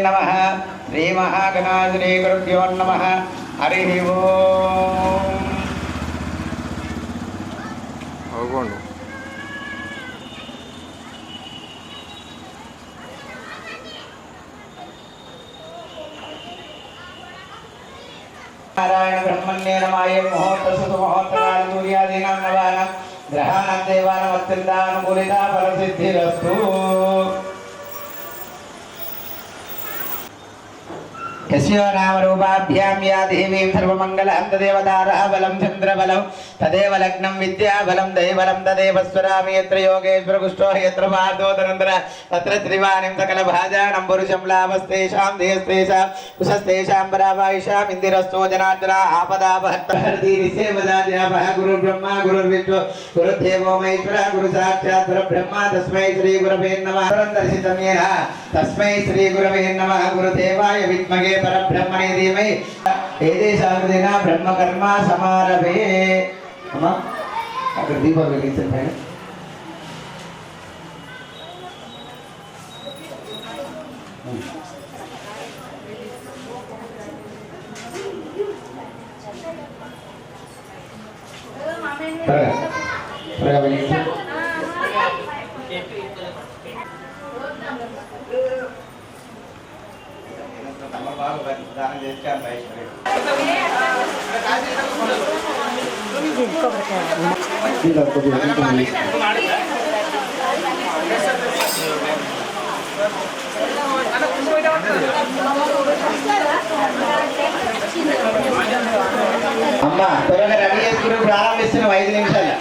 नमः श्री महागणाश्री गुरुभ्यो नमः हरि ओम नारायण ब्रह्मण्य नमाय मुहूर्त सुमुहूर्तकाल सूर्यादीनां नवानां ग्रहाणां देवानां अत्यन्तानुकूलिता फलसिद्धिरस्तु यस्यो नाम रूपाभ्यां या देवीं सर्वमङ्गलं तदेव ताराबलं चन्द्रबलं तदेव लग्नं विद्याबलं दैवलं तदेव स्वरामि यत्र योगेश्वर कुष्ठो यत्र पार्थो धनन्द्र तत्र त्रिवाणिं सकलभाजानं पुरुषं लाभस्तेषां देहस्तेषां कुशस्तेषां परावायुषाम् इन्दिरस्तो जनार्दना आपदापहर्तरीसेवदाद्यापः गुरुर्ब्रह्मा गुरुर्विष्णु गुरुर्देवो महेश्वरः गुरुसाक्षात् परब्रह्म तस्मै श्रीगुरवे नमः दर्शितं येन तस्मै श्रीगुरवे नमः गुरुदेवाय विद्महे परब्रह्मणे धीमहि एतेषां ब्रह्मकर्म समारभे अम्मा अगर दीप वेलिंचंడి పైన త్వరగా వెలిగించండి दान देते हैं भाई अम्मा त्वरగా రెడీ చేసుకుని ప్రారంభిస్తున్న 5 నిమిషాలు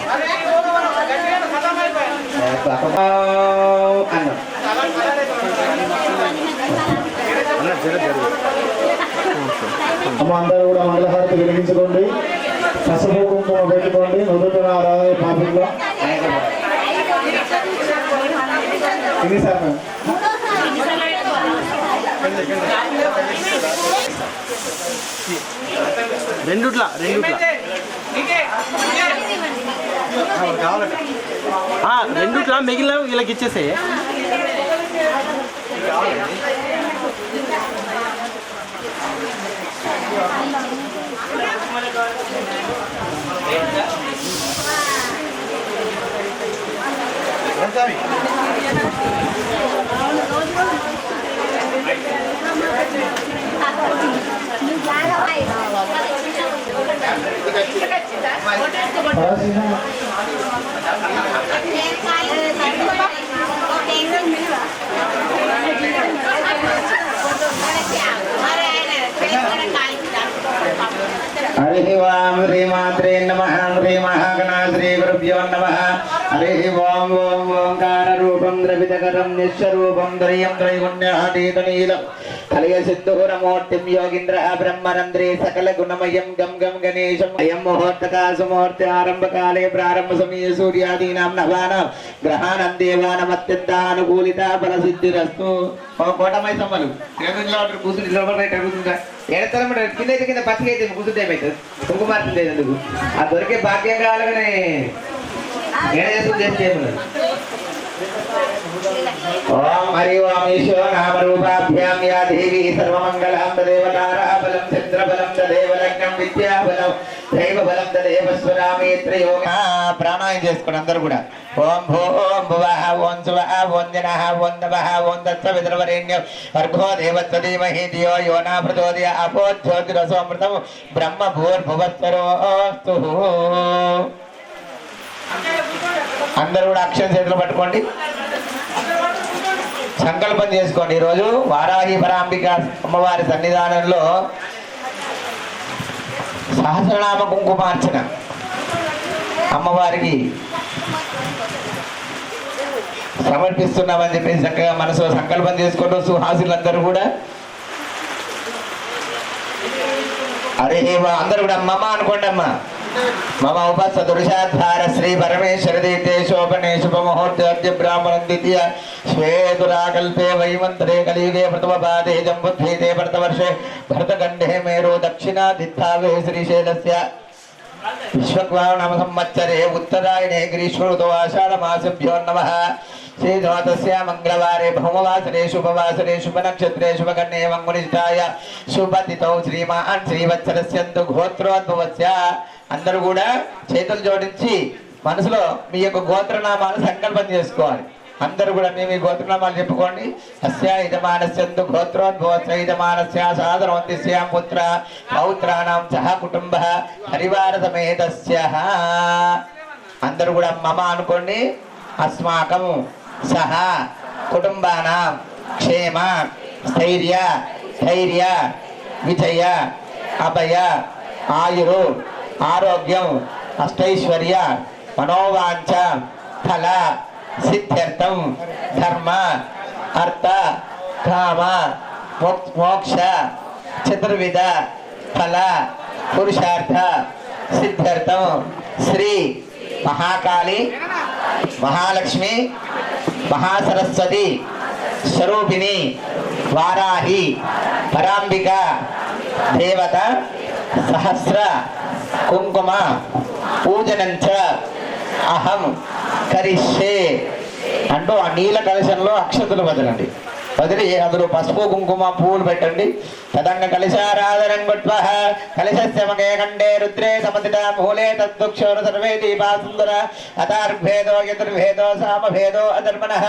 అమ్మ అందరూ కూడా మంగళహారతి వెలిగించుకోండి పసుపు కుంకుమ పెట్టుకోండి నుదుటిన ఆరాధన పాపంలో రెండుట్లా మిగిలిన వీళ్ళకి ఇచ్చేసే हरि ओम श्री मात्रे नमः श्री महागणाश्री गुरुभ्यो नमः हरि ओम ओम ओंकार रूपं द्रवितकरं निश्चरूपं त्रयं त्रैगुण्यातीतनीलं कलय सिद्धूरमूर्तिं योगीन्द्रः ब्रह्मरन्ध्रे सकल गुणमयं गम गम गणेशं अयं मुहूर्तकाल सुमुहूर्ते आरंभकाले प्रारंभ समये सूर्यादीनां नवानां ग्रहाणां देवानां अत्यन्तानुकूलिता फलसिद्धिरस्तु కోటమై సమ్మలు తిరుపతిలో కూర్చుని నిలబడి కూర్చుంటా ఎడతరం కింద పచ్చిగా అయితే కూర్చుంటే ఏమవుతుంది కుంకుమార్తె ఎందుకు ఆ దొరికే భాగ్యం కావాలనే ఏడ చేసుకుని చేస్తే ఓం హరి ఓం ఈశో నామ రూపాభ్యాం యా దేవి సర్వమంగళం తదేవ తారాబలం చంద్రబలం తదేవ లగ్నం విద్యాబలం దైవబలం తదేవ స్వరామి త్రయోగ ప్రాణాయామం చేసుకోండి అందరూ కూడా ఓం భూం భువః ఓం శువః ఓం జనః ఓం నమః ఓం తత్సవితుర్వరేణ్యం భర్గో దేవస్య ధీమహి ధియో యో నః ప్రచోదయాత్ అపో జ్యోతిరసోమృతం బ్రహ్మ భూర్భువస్సరోస్తు అందరూ కూడా అక్షర చేతులు పట్టుకోండి సంకల్పం చేసుకోండి ఈరోజు వారాహి పరాంబిక అమ్మవారి సన్నిధానంలో సహస్రనామ కుంకుమార్చన అమ్మవారికి సమర్పిస్తున్నామని చెప్పేసి చక్కగా మనసులో సంకల్పం చేసుకుంటూ సుహాసులందరూ కూడా అరే అందరూ కూడా మమ అనుకోండి అమ్మ मम उपसदृशाधार श्री परमेश्वर दीते शोभने शुभ मुहूर्ते ब्राह्मण द्वितीय श्वेतुराकल्पे वैमंत्रे कलियुगे प्रथम पादे जम्बुद्वीते भरतवर्षे भरतखंडे मेरु दक्षिणादित्तावे श्रीशैलस्य विश्वक्वाव नाम संवत्सरे उत्तरायणे ग्रीष्म ऋतौ आषाढ़ मासेभ्यो नमः श्रीधोतस्य मंगलवारे भौमवासरे शुभवासरे शुभनक्षत्रे शुभकर्णे मंगुनिष्ठाय शुभतिथौ श्रीमान् శ్రీవత్సరస్యంతు గోత్రోద్భవస్య. అందరూ కూడా చేతులు జోడించి మనసులో మీ యొక్క గోత్రనామాలు సంకల్పం చేసుకోవాలి. అందరూ కూడా మీ గోత్రనామాలు చెప్పుకోండి. అస్య యజమానస్యంతు గోత్రోద్భవస్య యజమానస్య సాధనవంతిస్య పుత్ర పౌత్రాణం సహ కుటుంబ పరివార సమేతస్య. అందరూ కూడా మమ అనుకోండి. అస్మాకం సహ కుటుంబానాం క్షేమ స్థైర్య ధైర్య విజయ అభయ ఆయురు ఆరోగ్యం అష్టైశ్వర్య మనోవాంఛ ఫల సిద్ధ్యర్థం ధర్మ అర్థ కామ మోక్ష చతుర్విధ ఫల పురుషార్థ సిద్ధ్యర్థం శ్రీ మహాకాళి మహాలక్ష్మి మహాసరస్వతి స్వరూపిణి వారాహి పరాంబిక దేవత సహస్ర కుంకుమ పూజనంచ అహం కరిష్యే అంటూ ఆ నీల కలశంలో అక్షతలు వదలండి. వదిలి అందులో పసుపు కుంకుమ పువ్వులు పెట్టండి. తదంగ కలశారాధనం కృత్వా కలశస్య మగే కండే రుద్రే సమతిత మూలే తద్దుక్షోర సర్వే దీపా సుందర అతార్భేదో యతుర్భేదో సామభేదో అధర్మణః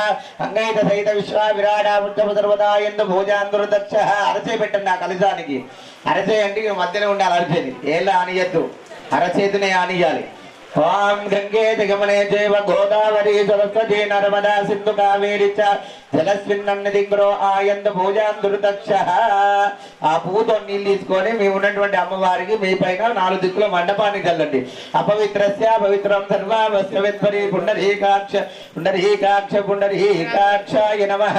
అంగైత సహిత విశ్వ విరాడ ఉత్తమ సర్వదా ఎందు భోజాందుర్దక్ష. అరచే పెట్టండి ఆ కలశానికి. అరచే అంటే మధ్యలో ఉండాలి. అరచేది ఏళ్ళ ఆనియద్దు, అరచేతినే ఆనియాలి. ఓం గంగే దిగమనే జైవ గోదావరి సరస్వతి నర్మదా సింధు కావేరి చ జలస్మిన్నది గ్రో ఆయంద భోజాందుర్దక్ష. ఆ పువ్వుతో నీళ్ళు తీసుకొని మేము ఉన్నటువంటి అమ్మవారికి మీ పైన 4 దిక్కుల మండపాన్ని చల్లండి. అపవిత్రస్య పవిత్రం సర్వావస్యవిత్పరి పుండరీకాక్ష పుండరీకాక్ష పుండరీకాక్షాయ నమః.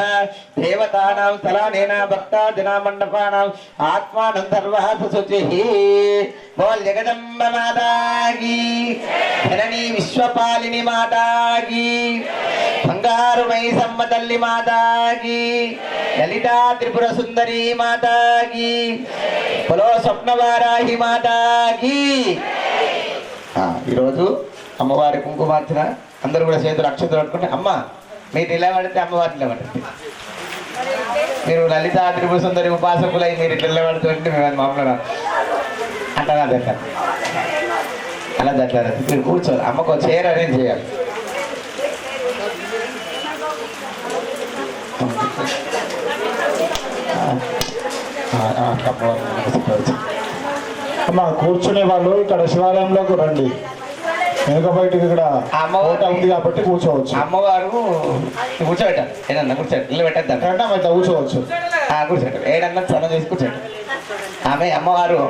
దేవతానాం స్థలానేన భక్తాదినా మండపానాం ఆత్మానం సర్వాస శుచిః. బోల్ జగదంబ మాతాకి జననీ విశ్వపాలిని మాతాకి బంగారు మైసమ్మ తల్లి మాతాకి లలితా త్రిపుర సుందరి మాతాకి పొలో స్వప్నవారాహి మాతాకి. ఈరోజు అమ్మవారి కుంకుమార్చన అందరూ కూడా చేతులు అక్షతలు పట్టుకుంటే అమ్మ మీరు నిలబడితే అమ్మవారి నిలబడండి. మీరు లలితా త్రిపుర సుందరి ఉపాసకులై మీరు ఇట్లా నిలబడుతుంటే మేము మామూలుగా అంటారా దగ్గర అలా దగ్గర మీరు కూర్చోరు. అమ్మకు చైర్ అరేంజ్ చేయాలి. అమ్మ కూర్చునే వాళ్ళు ఇక్కడ శివాలయంలోకి రండి. వెనుక బయటకి ఇక్కడ అమ్మవారు ఉంది కాబట్టి కూర్చోవచ్చు. అమ్మవారు కూర్చోబెట్టాలి. ఏదన్నా కూర్చోండి. ఇల్లు పెట్టద్దాం ఇట్లా కూర్చోవచ్చు. కూర్చోండి. ఏడన్నా స్నానం చేసి కూర్చోండి. ఆమె అమ్మవారు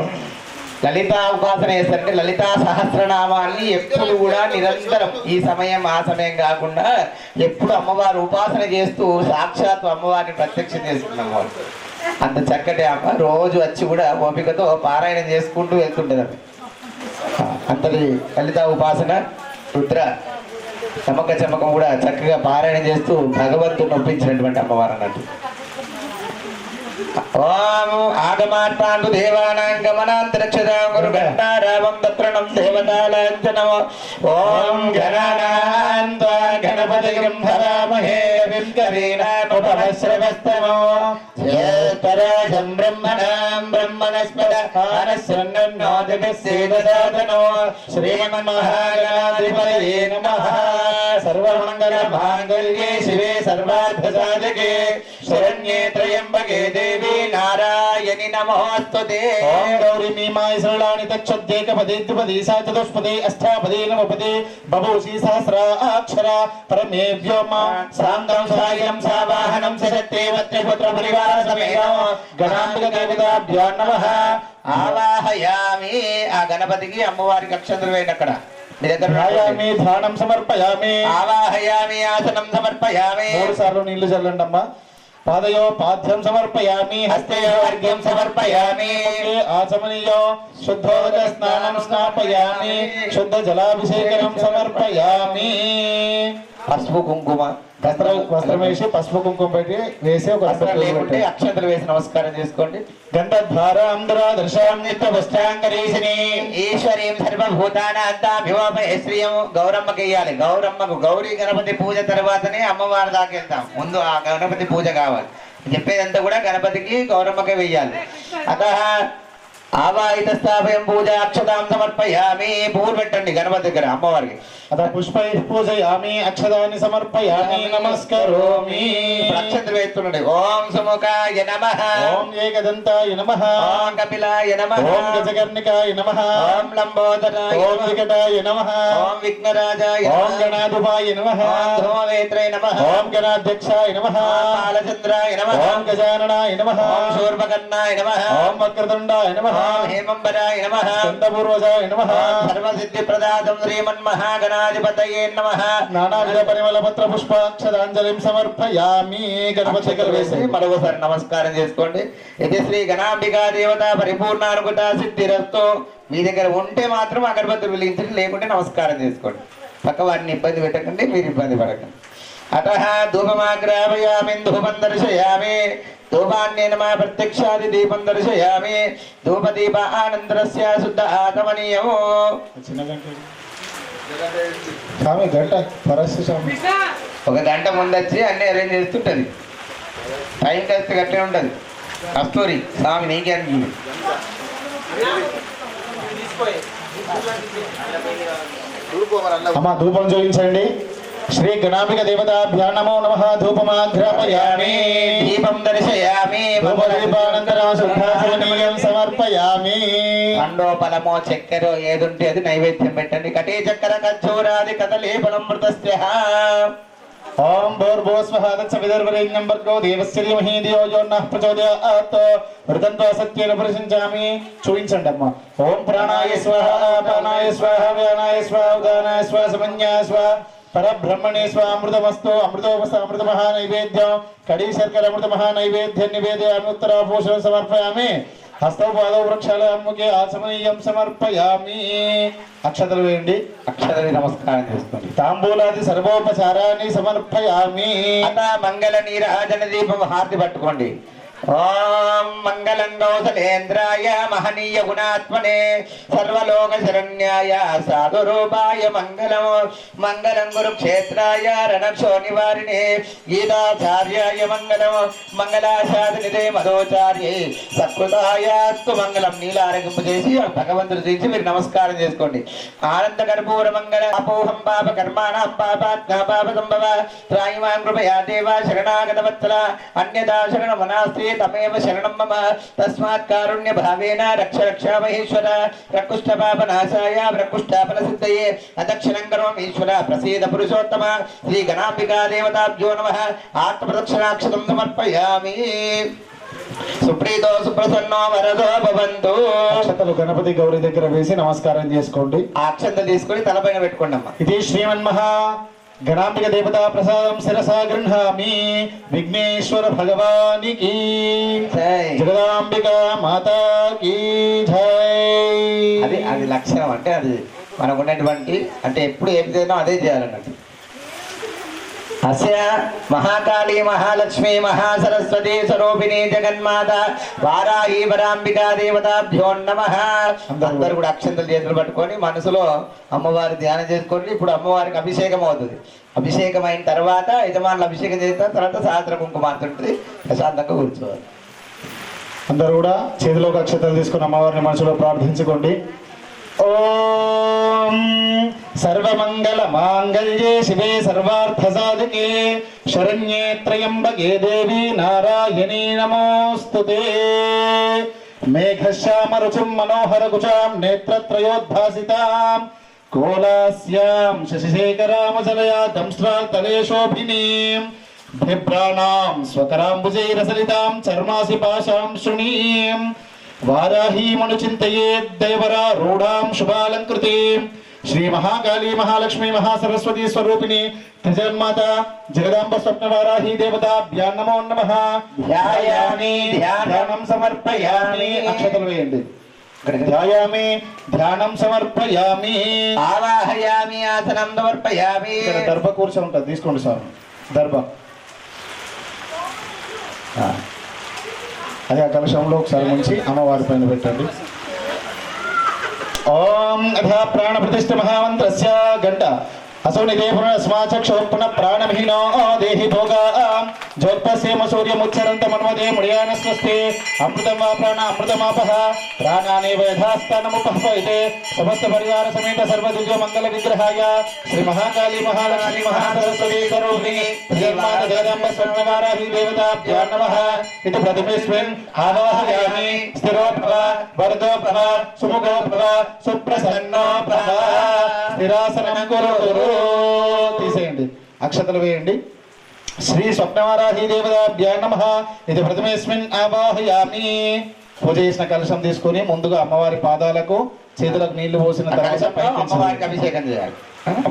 లలితా ఉపాసన చేస్తారంటే లలితా సహస్రనామాన్ని ఎప్పుడు కూడా నిరంతరం ఈ సమయం ఆ సమయం కాకుండా ఎప్పుడు అమ్మవారు ఉపాసన చేస్తూ సాక్షాత్ అమ్మవారిని ప్రత్యక్షం చేస్తుంది. అమ్మవారు అంత చక్కటి అమ్మ రోజు వచ్చి కూడా ఓపికతో పారాయణం చేసుకుంటూ వెళ్తుంటుంది. ఆమె అంతటి లలితా ఉపాసన రుద్ర చమక చమకం కూడా చక్కగా పారాయణం చేస్తూ భగవంతుని ఒప్పించినటువంటి అమ్మవారు అన్నట్టు. ఓం ఆగమాత్మాంతు దేవానాం గమనాంతరక్షదాం గురు ఘంటారావం తత్రణం దేవతాలాంఛనం. ఓం గణానాం త్వా గణపతిం భవామహే వింకరీనాముపమశ్రవస్తమో జ్యేష్ఠరాజం బ్రహ్మణాం బ్రహ్మణస్పద ఆనశృణ్వన్నో జగస్సేదసాదనో శ్రీమన్మహాగణాధిపతయే నమః. సర్వమంగళ మాంగళ్యే శివే సర్వార్థసాధకే శరణ్యే త్రయంబకే దేవి నారాయణి నమోస్తుతే. ఓం గౌరీ మీమాయ సరళాని తక్షద్యేకపదే ద్విపదే సా చతుష్పదే అష్టాపదే నవపదే బభూషి సహస్రాక్షర పరమే వ్యోమ సాంగం సాయం సావాహనం సశక్తే త్రిపుత్ర పరివార సమేతం గణాంబిక దేవతాభ్యో నమః. ఆవాహయామి. ఆ గణపతికి అమ్మవారికి అక్షంతలు వేయండి. అక్కడ మీ దగ్గర రాయామి ధ్యానం సమర్పయామి. ఆవాహయామి ఆసనం సమర్పయామి. 3 సార్లు నీళ్లు చల్లండి అమ్మా. పాదయో పాద్యం సమర్పయామి. హస్తయో అర్ఘ్యం సమర్పయామి. ఆచమనీయో శుద్ధోదక స్నానం స్నాపయామి. శుద్ధ జలాభిషేకం సమర్పయామి. పసుపు కుంకుమ వస్త్రం వేసి పసుపు కుంకుమ పెట్టి వేసి ఒక వస్త్రం లేకుంటే అక్షంతలు వేసి నమస్కారం చేసుకోండి. గంధద్వారాంధ్రాదర్శాం నిత్యవస్త్రాంగరీషిని ఈశ్వరీం సర్వభూతానాంతాభిమోపయ శ్రీయం గౌరమ్మకి ఇయ్యాలి. గౌరమ్మకు గౌరీ గణపతి పూజ తర్వాతనే అమ్మవారి దాకా వెళ్తాం. ముందు ఆ గణపతి పూజ కావాలి. చెప్పేదంతా కూడా గణపతికి గౌరమ్మకే వెయ్యాలి. అత ఆవాహిత స్థాపయం పూజ అక్షతాం సమర్పయామి. పువ్వులు పెట్టండి గణపతి దగ్గర అమ్మవారికి. అత పుష్పై పూజయామి అక్షతాన్ని సమర్పయామి నమస్కరోమి. అక్షంతలు వేస్తుండండి. ఓం సుముఖాయ నమః, ఓం ఏకదంతాయ నమః, ఓం కపిలాయ నమః, ఓం గజకర్ణికాయ నమః, ఓం లంబోదరాయ ఓం వికటాయ నమః, ఓం విఘ్నరాజాయ ఓం గణాధిపాయ నమః, ఓం ధూమవేత్రే నమః, ఓం గణాధ్యక్షాయ నమః, ఓం బాలచంద్రాయ నమః, ఓం గజాననాయ నమః, ఓం శూర్పకర్ణాయ నమః, ఓం వక్రతుండాయ నమః, ఓం హేమంబరాయ నమః, స్కందపూర్వజాయ నమః, ఓం సర్వసిద్ధిప్రదాతం శ్రీమన్మహాగణాధిపతయే నమః. నానావిధ పరిమళ పత్ర పుష్పాక్షరాంజలిం సమర్పయామి. గణపతి దగ్గర వేసి మరొకసారి నమస్కారం చేసుకోండి. ఇది శ్రీ గణాంబికా దేవత పరిపూర్ణానుకూట సిద్ధిరస్తు. మీ దగ్గర ఉంటే మాత్రం అగరబత్తులు వెలిగించండి, లేకుంటే నమస్కారం చేసుకోండి. పక్క వారిని ఇబ్బంది పెట్టకండి, మీరు ఇబ్బంది పడకండి. అత ధూపమాగ్రాపయామి, ధూపం దర్శయామి, ధూపాన్నేన మా ప్రత్యక్షాది దీపం దర్శయామి. ధూపదీప ఆనందరస్య శుద్ధ ఆతమనీయము. స్వామి గంట పరస్య స్వామి ఒక గంట ముందొచ్చి అన్ని అరేంజ్ చేస్తుంటది. టైం టెస్ట్ గట్టే ఉంటది. కస్తూరి స్వామి నీకే అనిపించింది. అమ్మ ధూపం చూపించండి. శ్రీ గణాంబిక దేవతాభ్యా నమో నమః. ధూపమాఘ్రాపయామి, దీపం దర్శయామి, ధూపదీపానంతరం శుద్ధాచమనీయం సమర్పయామి. పండో ఫలమో చక్కెరో ఏదుంటే అది నైవేద్యం పెట్టండి. కటే చక్కెర ఖర్జూరాది కదలీఫలం మృతస్య. ఓం భూర్భువస్వః తత్సవితుర్వరేణ్యం భర్గో దేవస్య ధీమహి ధియో యో నః ప్రచోదయాత్. వృతంతో సత్యేన పురుషించామి. చూపించండి అమ్మ. ఓం ప్రాణాయ స్వాహ, అపానాయ స్వాహ, వ్యానాయ స్వాహ, ఉదానాయ స్వాహ, సమన్యాయ స్వాహ, పరబ్రహ్మణే స్వాహ. అమృతమస్తు. అమృతోపస్త అమృతమహా నైవేద్యం. కడీ శర్కర అమృతమహా నైవేద్యం నివేదయామి. ఉత్తరాభూషణం సమర్పయామి. హస్తౌ పాదౌ వృక్షాలముఖే ఆచమనీయం సమర్పయామి. అక్షతలు వేయండి. అక్షరాన్ని నమస్కారం చేసుకోండి. తాంబూలాది సర్వోపచారాన్ని సమర్పయామి. అత మంగళ నీరాజన దీపం హారతి పట్టుకోండి. ఓం మంగళం కౌసలేంద్రాయ మహనీయ గుణాత్మనే సర్వలోక శరణ్యాయ సాధురూపాయ మంగళం. మంగళం కురుక్షేత్రాయ రణక్షో నివారిణే గీతాచార్యాయ మంగళం. మంగళాశాసనిదే మధోచార్యే సత్కృతాయాస్తు మంగళం. నీలారగింపు చేసి భగవంతుడు చేసి మీరు నమస్కారం చేసుకోండి. ఆనంద కర్పూర మంగళ అపోహం పాప కర్మాణం పాపాత్మ పాప సంభవ త్రాయిమాన్ కృపయా దేవా శరణాగత వత్సల అన్యదా శరణమనాస్తి తమేవ శరణం మమ. తస్మాత్ కారుణ్య భావేన రక్ష రక్షా మహేశ్వర. ప్రకృష్ట పాప నాశాయ ప్రకృష్టాపన సిద్ధయే అదక్షిణం కరోమి ఈశ్వర. ప్రసీద పురుషోత్తమ. శ్రీ గణాంబికా దేవతాభ్యో నమః. ఆత్మప్రదక్షిణాక్షతం సమర్పయామి. సుప్రీతో సుప్రసన్నో వరదో భవంతు. అక్షతలు గణపతి గౌరీ దగ్గర వేసి నమస్కారం చేసుకోండి. ఆ అక్షంత తీసుకొని తలపైన పెట్టుకోండి అమ్మా. ఇది శ్రీమన్మహా గణాంబిక దేవతా ప్రసాదం శిరసా గృహామి. విఘ్నేశ్వర భగవానికి జై. జగదాంబిక మాతాకి జై. అది అది లక్షణం. అంటే అది మనకు ఉన్నటువంటి అంటే ఎప్పుడు ఏం చేయాలో అదే చేయాలన్నట్టు. అస్య మహాకాళీ మహాలక్ష్మి మహాసరస్వతి స్వరూపిణి జగన్మాత వారాహి వరాంబికా దేవతాభ్యో నమః. అందరూ కూడా అక్షంతలు చేతులు పట్టుకొని మనసులో అమ్మవారి ధ్యానం చేసుకోండి. ఇప్పుడు అమ్మవారికి అభిషేకం అవుతుంది. అభిషేకం అయిన తర్వాత యజమానులు అభిషేకం చేసిన తర్వాత సహస్ర కుంకుమ ఉంటుంది. ప్రశాంతంగా కూర్చోవాలి. అందరూ కూడా చేతిలోకి అక్షతలు తీసుకుని అమ్మవారిని మనసులో ప్రార్థించుకోండి. ఓం సర్వమంగళ మాంగళ్యే శివే సర్వార్థ సాధకే శరణ్యే త్రయంబకే దేవి నారాయణీ నమోస్తుతే. మేఘశ్యామ రుచిం మనోహర కుచాం నేత్రత్రయోద్భాసితాం కోలాస్యాం శశిశేఖరామచలయా దంస్ట్రాతలే శోభినీం బిభ్రాణాం స్వకరాంబుజైరసలితాం చర్మాసి పాశాం శృణీం వారాహీమనుచింతయే దైవరా రూఢాం శుభాలంకృతీం. శ్రీ మహాకాళీ మహాలక్ష్మి మహాసరస్వతి స్వరూపిణి త్రిజగన్మాత జగదాంబ స్వప్నవారాహి దేవతాభ్యా నమో నమః. ధ్యాయామి ధ్యానం సమర్పయామి. అక్షతలు వేయండి. ధ్యాయామి ధ్యానం సమర్పయామి. ఆవాహయామి ఆసనం సమర్పయామి. ఇక్కడ దర్భ కూర్చొని ఉంటుంది తీసుకోండి స్వామి. దర్భ అదే ఆ కలశంలో ఒకసారి ముంచి అమ్మవారి పైన పెట్టండి. ఓం అథా ప్రాణ ప్రతిష్ఠ మహామంత్రస్య గంట असो निदे पुनस्माचक्षो पुनः प्राणमहीनो देहि भोगा ज्योत्पस्येम सूर्यमुच्चरन्त मन्वदे मुड़ियानस्वस्ते अमृतं वा प्राण अमृतमापः प्राणानेव यथास्थानमुपह्वयते समस्त परिवार समेत सर्वदिव्य मंगल विग्रहाय श्री महाकाली महालक्ष्मी महासरस्वती स्वरूपिणी श्रीमाता जगदम्ब स्वर्णवाराही देवताभ्यो नमः इति प्रथमेस्मिन् आवाहयामि स्थिरो भव वरदो भव सुमुखो भव सुप्रसन्नो भव స్థిరాసనం కురు తీసేయండి, అక్షతలు వేయండి. శ్రీ స్వప్నవారాహి దేవతాభ్యో నమః ఇది ప్రథమేస్మిన్ ఆవాహయామి. పూజ చేసిన కలశం తీసుకొని ముందుగా అమ్మవారి పాదాలకు చేతులకు నీళ్లు పోసిన తర్వాత అమ్మవారికి అభిషేకం చేయాలి.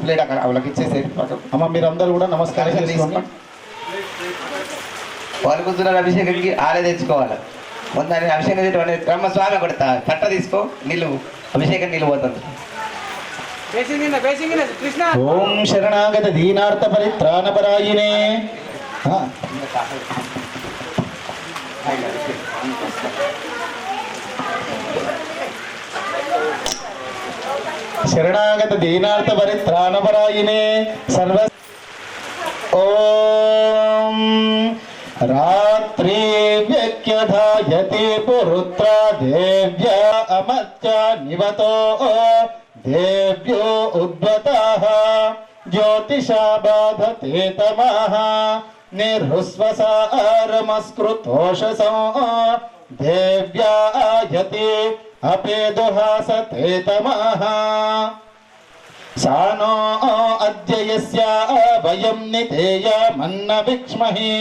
ప్లేట్ అక్కడ వాళ్ళకి ఇచ్చేసేది. అమ్మ మీరందరూ కూడా నమస్కారం చేసుకోండి. వాళ్ళు కూర్చున్నారు అభిషేకంకి ఆలే తెచ్చుకోవాలి. ముందు అభిషేకం చేయడం బ్రహ్మస్వామి కొడతా తట్ట తీసుకో, నీళ్ళు అభిషేకం నీళ్ళు పోతుంది. ఓం శరణాగత దీనార్థ పరిత్రాణపరాయినే. శరణాగత దీనార్థ పరిత్రాణపరాయినే సర్వ. ఓం రాత్రి వ్యఖ్యధాయతే పురుత్ర దేవ్య అమత్య నివతో देव्यो उद्वताः ज्योतिषा बाधते तमः निर्हुस्वसारमस्कृतोषसं देव्यायते अपेदुहासते तमः सा नो अद्य यस्या वयं नितेयमन्न विक्ष्महि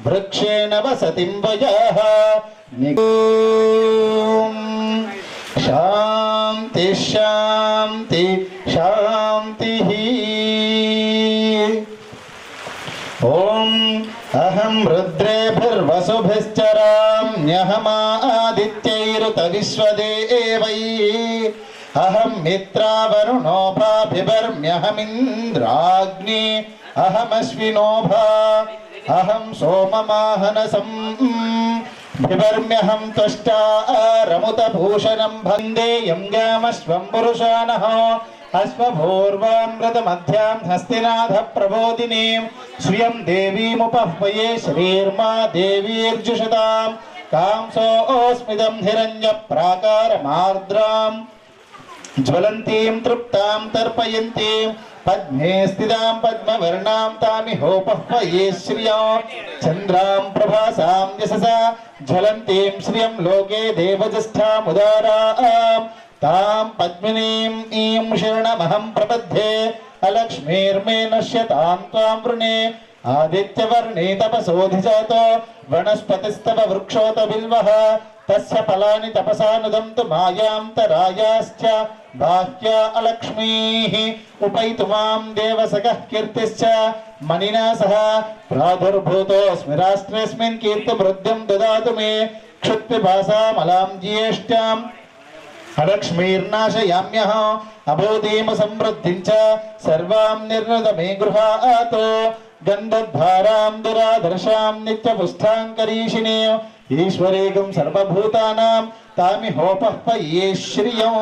वृक्षेण वसतिं वयः शांति शांति शांति. ओम अहम रुद्रेभिर्वसुभिश्चराम्यहमादित्यैरुत विश्वदेवैः अहम मित्रावरुणो भाभिर्म्यहमिन्द्राग्नि अहमश्विनोभा अहम सोममाहनसं बिभर्म्यहं त्वष्टा रमुतभूषणं भंदेयं गामश्वं पुरुषाणः अश्वभूर्वामृतमध्यां हस्तिनाथ प्रबोधिनीं श्रियं देवीमुपह्वये श्रीर्मा देवीर्जुषतां कांसोऽस्मिदं हिरण्यप्राकारमार्द्रां ज्वलन्तीं तृप्तां तर्पयन्तीं पद्मे स्थितां पद्मवर्णां तामिहोपह्वये श्रियं चन्द्रां प्रभासां यशसा ज्वलन्तीं श्रियं लोके देवज्येष्ठामुदारां तां पद्मिनीं ईं शरणमहं प्रपद्ये अलक्ष्मीर्मे नश्यतां त्वां वृणे आदित्यवर्णे तपसोऽधिजातो वनस्पतिस्तव वृक्षोत बिल्वः तस्य फलानि तपसा नुदन्तु मायान्तरायाश्च बाह्या अलक्ष्मीः उपैतुमां देवसखः कीर्तिश्च मणिना सह प्रादुर्भूतोऽस्मि राष्ट्रेऽस्मिन् कीर्तिवृद्धिं ददातु मे क्षुत्पिपासामलां ज्येष्ठाम् अलक्ष्मीर्नाशयाम्यः अबोधिं समृद्धिं च सर्वां निर्णुद मे गृहातो गन्धद्वारां दुरादर्शां नित्यपुष्टाङ्करीषिणे ईश्वरेगं सर्वभूतानां तामिहोपह्वये श्रियं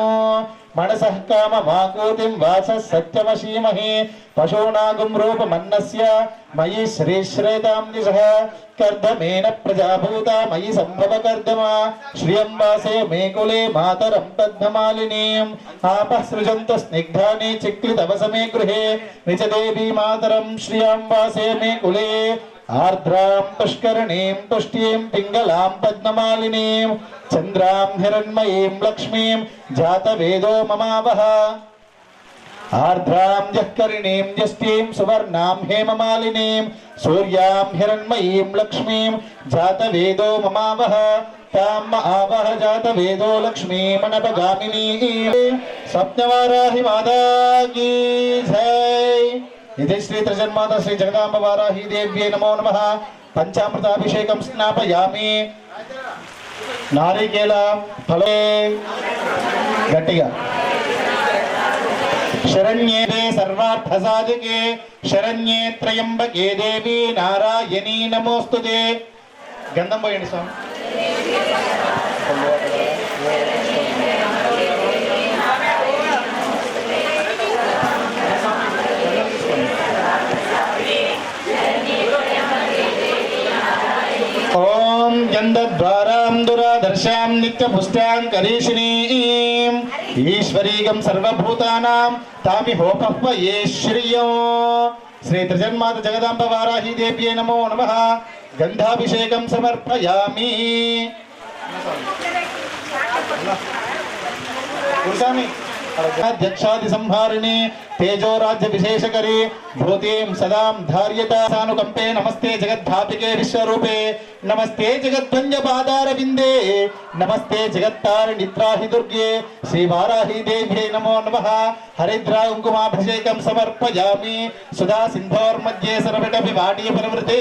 मनसः काममाकूतिं वासः सत्यमशीमहि पशूनागं रूपमन्नस्य मयि श्रीश्रेतां दिशः कर्दमेन प्रजाभूता मयि सम्भवकर्दमा श्रियं वासे मे कुले मातरं पद्ममालिनीम् आपः सृजन्तु स्निग्धानि चिक्लितवसमे गृहे निजदेवी मातरं श्रियं वासे मे कुले आर्द्रां पुष्करणीं तुष्टीं पिङ्गलां पद्ममालिनीं चन्द्रां हिरण्मयीं लक्ष्मीं जातवेदो ममावह आर्द्रां जःकरिणीं यष्टीं सुवर्णां हेममालिनीं सूर्यां हिरण्मयीं लक्ष्मीं जातवेदो ममावह ताम् आवह जातवेदो लक्ष्मीमनपगामिनीं स्वप्नवाराहि माता की जय. इति श्री त्रिजन्माता श्री जगदांब वाराही देव्यै नमो नमः. पंचामृताभिषेकं स्नापयामि. नारिकेल फले गट्टिगा शरण्ये सर्वार्थ सर्वार्थसाधिके शरण्ये त्र्यंबके देवी नारायणी नमोस्तुते गंधं పోయండి స్వామి ఓం గంధద్వారాం దురాదర్శాం నిత్యపుష్టాం కరీషిణీం ఈశ్వరీగం సర్వభూతానాం తామి హోపహ్వయే శ్రియం శ్రీ త్రిజన్మాత జగదాంబ వారాహి దేవ్యే నమో నమః గంధాభిషేకం సమర్పయామి అధ్యక్షాది సంహారిణి तेजो राज्य विशेषकरी भूतिं सदां धार्यता सानुकंपे नमस्ते जगद्धापिके विश्वरूपे नमस्ते जगद्वंद्यपादारविन्दे नमस्ते जगत्तार निद्राहि दुर्गे श्रीवाराहि देव्यै नमो नमः हरिद्रा कुङ्कुमाभिषेकं समर्पयामि सुधा सिन्धोर्मध्ये सरवटभिवाटी परवृते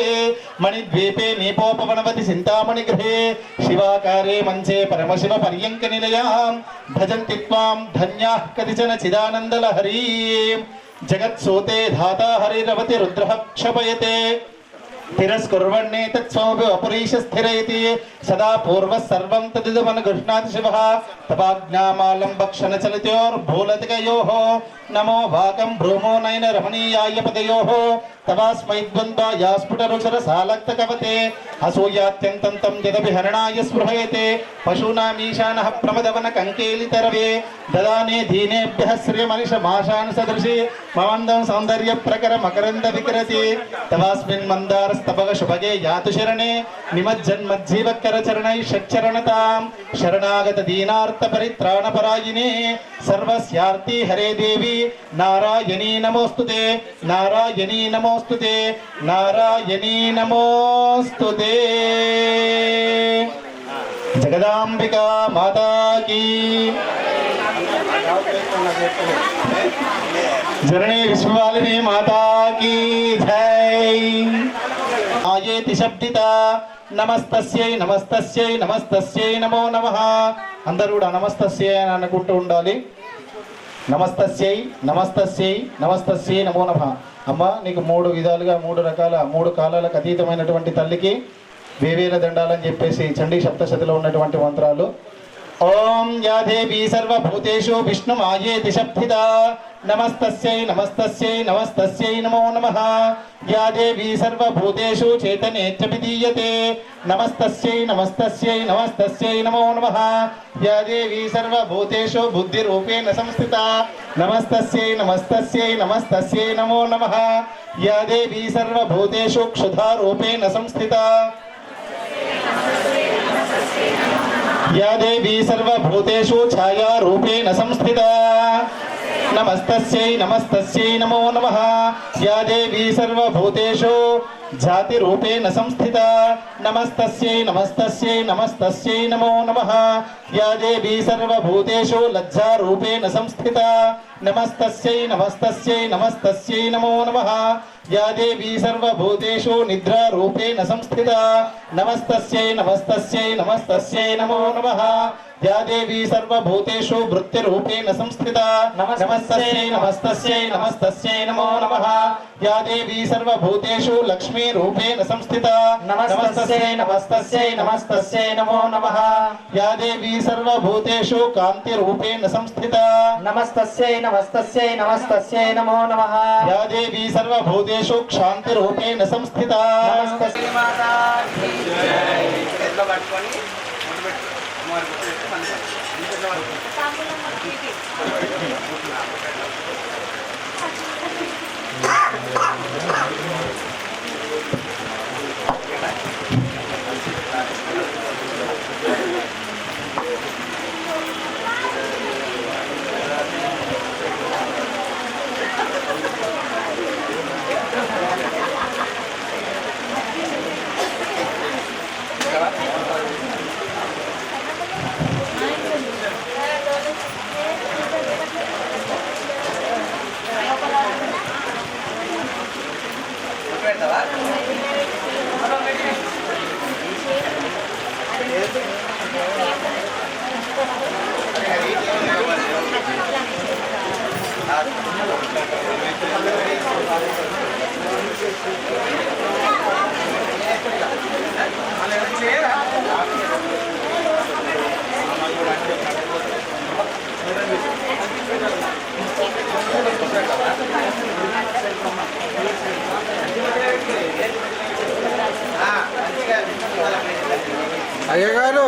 मणिद्वीपे नीपोपवनवति चिन्तामणिगृहे शिवाकारे मञ्चे परमशिव पर्यङ्कनिलयां भजन्ति त्वां धन्याः कतिचन चिदानन्दलहरी जगत्सूते धाता हरिरवति रुद्रः क्षपयते तिरस्कुर्वन्ने तत्स्वमपि अपरीश स्थिरयति सदा पूर्वः सर्वं तदिदमन गृह्णाति शिवः तवाज्ञामालम्बक्षणचलितयोर्भूलतिकयोः नमो वाकं भ्रूमो नयन रमणीयाय पदयोः तवास्मै द्वन्द्वाया स्फुटरुचिरसालक्तकवते असूयात्यन्तं तं यदपि हरणाय स्पृहयते पशूनामीशानः प्रमदवन कङ्केलितरवे ददाने दीनेभ्यः श्रियमनिशमाशान् सदृशि ममन्दं सौन्दर्यप्रकर मकरन्द विकरति तवास्मिन् मन्दारस्तपग शुभगे यातु शरणे निमज्जन्मज्जीवकरचरणैः षट्चरणतां शरणागत दीनार्थ परित्राणपरायिने सर्वस्यार्ति हरे देवी नारायणी नमोस्तुते नारायणी नमोस्तुते नारायणी नमोस्तुते जगदांबिका माता की जननी विश्ववालिनी माता की जय आयेति शब्दिता నమస్తస్యై నమస్తస్యై నమస్తస్యై నమో నమః అందరూ కూడా నమస్తస్యై అని అనుకుంటూ ఉండాలి నమస్తస్యై నమస్తస్యై నమస్తస్యై నమో నమః అమ్మ నీకు మూడు విధాలుగా మూడు రకాల మూడు కాలాలకు అతీతమైనటువంటి తల్లికి వేవేల దండాలని చెప్పేసి చండీ సప్తశతిలో ఉన్నటువంటి మంత్రాలు ఓం యా దేవీ సర్వభూతేషు విష్ణుమాయేతి శబ్దితా నమస్తస్యై నమస్తస్యై నమస్తస్యై నమో నమః యా దేవీ సర్వభూతేషు చైతన్యేత్య విదీయతే నమస్తస్యై నమస్తస్యై నమస్తస్యై నమో నమః యా దేవీ సర్వభూతేషు బుద్ధిరూపేణ సంస్థితా నమస్తస్యై నమస్తస్యై నమస్తస్యై నమో నమః యా దేవీ సర్వభూతేషు క్షుధారూపేణ సంస్థితా या देवी सर्वभूतेषु छायारूपेण संस्थिता नमस्तस्यै नमस्तस्यै नमो नमः या देवी सर्वभूतेषु जातिरूपेण संस्थिता नमस्तस्यै नमस्तस्यै नमस्तस्यै नमो नमः या देवी सर्वभूतेषु लज्जारूपेण संस्थिता नमस्तस्यै नमस्तस्यै नमस्तस्यै नमो नमः या देवी सर्वभूतेषु निद्रारूपेण संस्थिता नमस्तस्यै नमस्तस्यै नमस्तस्यै नमो नमः या देवी सर्वभूतेषु वृत्तिरूपेण संस्थिता नमस्तस्यै नमस्तस्यै नमस्तस्यै नमो नमः या देवी सर्वभूतेषु लक्ष्मीरूपेण संस्थिता नमस्तस्यै नमस्तस्यै नमस्तस्यै नमो नमः या देवी सर्वभूतेषु कान्तिरूपेण संस्थिता नमस्तस्यै नमस्तस्यै नमस्तस्यै नमो नमः या देवी सर्वभूतेषु क्षान्तिरूपेण संस्थिता नमस्तस्यै माता की जय పెడతావా అయ్యగారు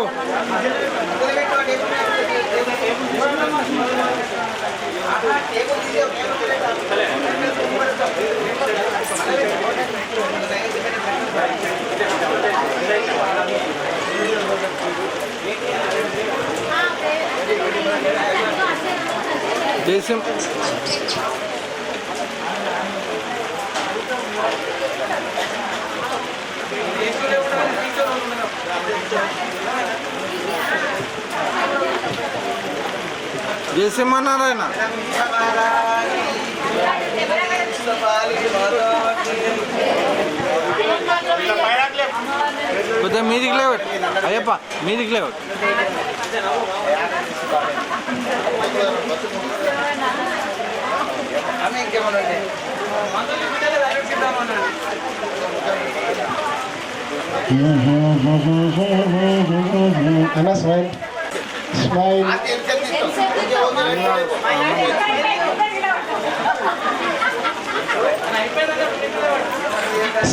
దేశం జయసింహనారాయణ కొద్దిగా మీదికి లేవట్ అయ్యప్ప మీదికి లేవట్ అన్న స్మైల్ స్మైల్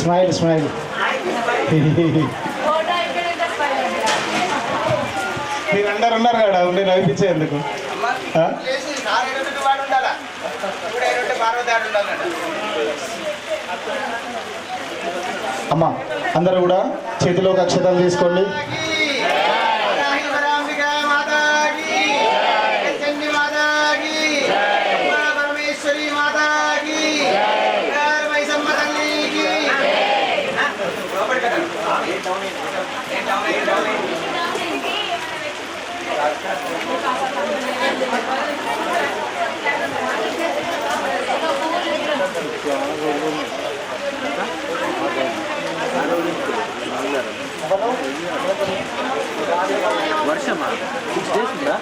స్మైల్ స్మైల్ మీరు అందరు ఉన్నారు కదా ఉండి నవ్వించేందుకు అమ్మా అందరూ కూడా చేతిలోకి అక్షతలు తీసుకోండి. వర్షమా 6 days ఉందా?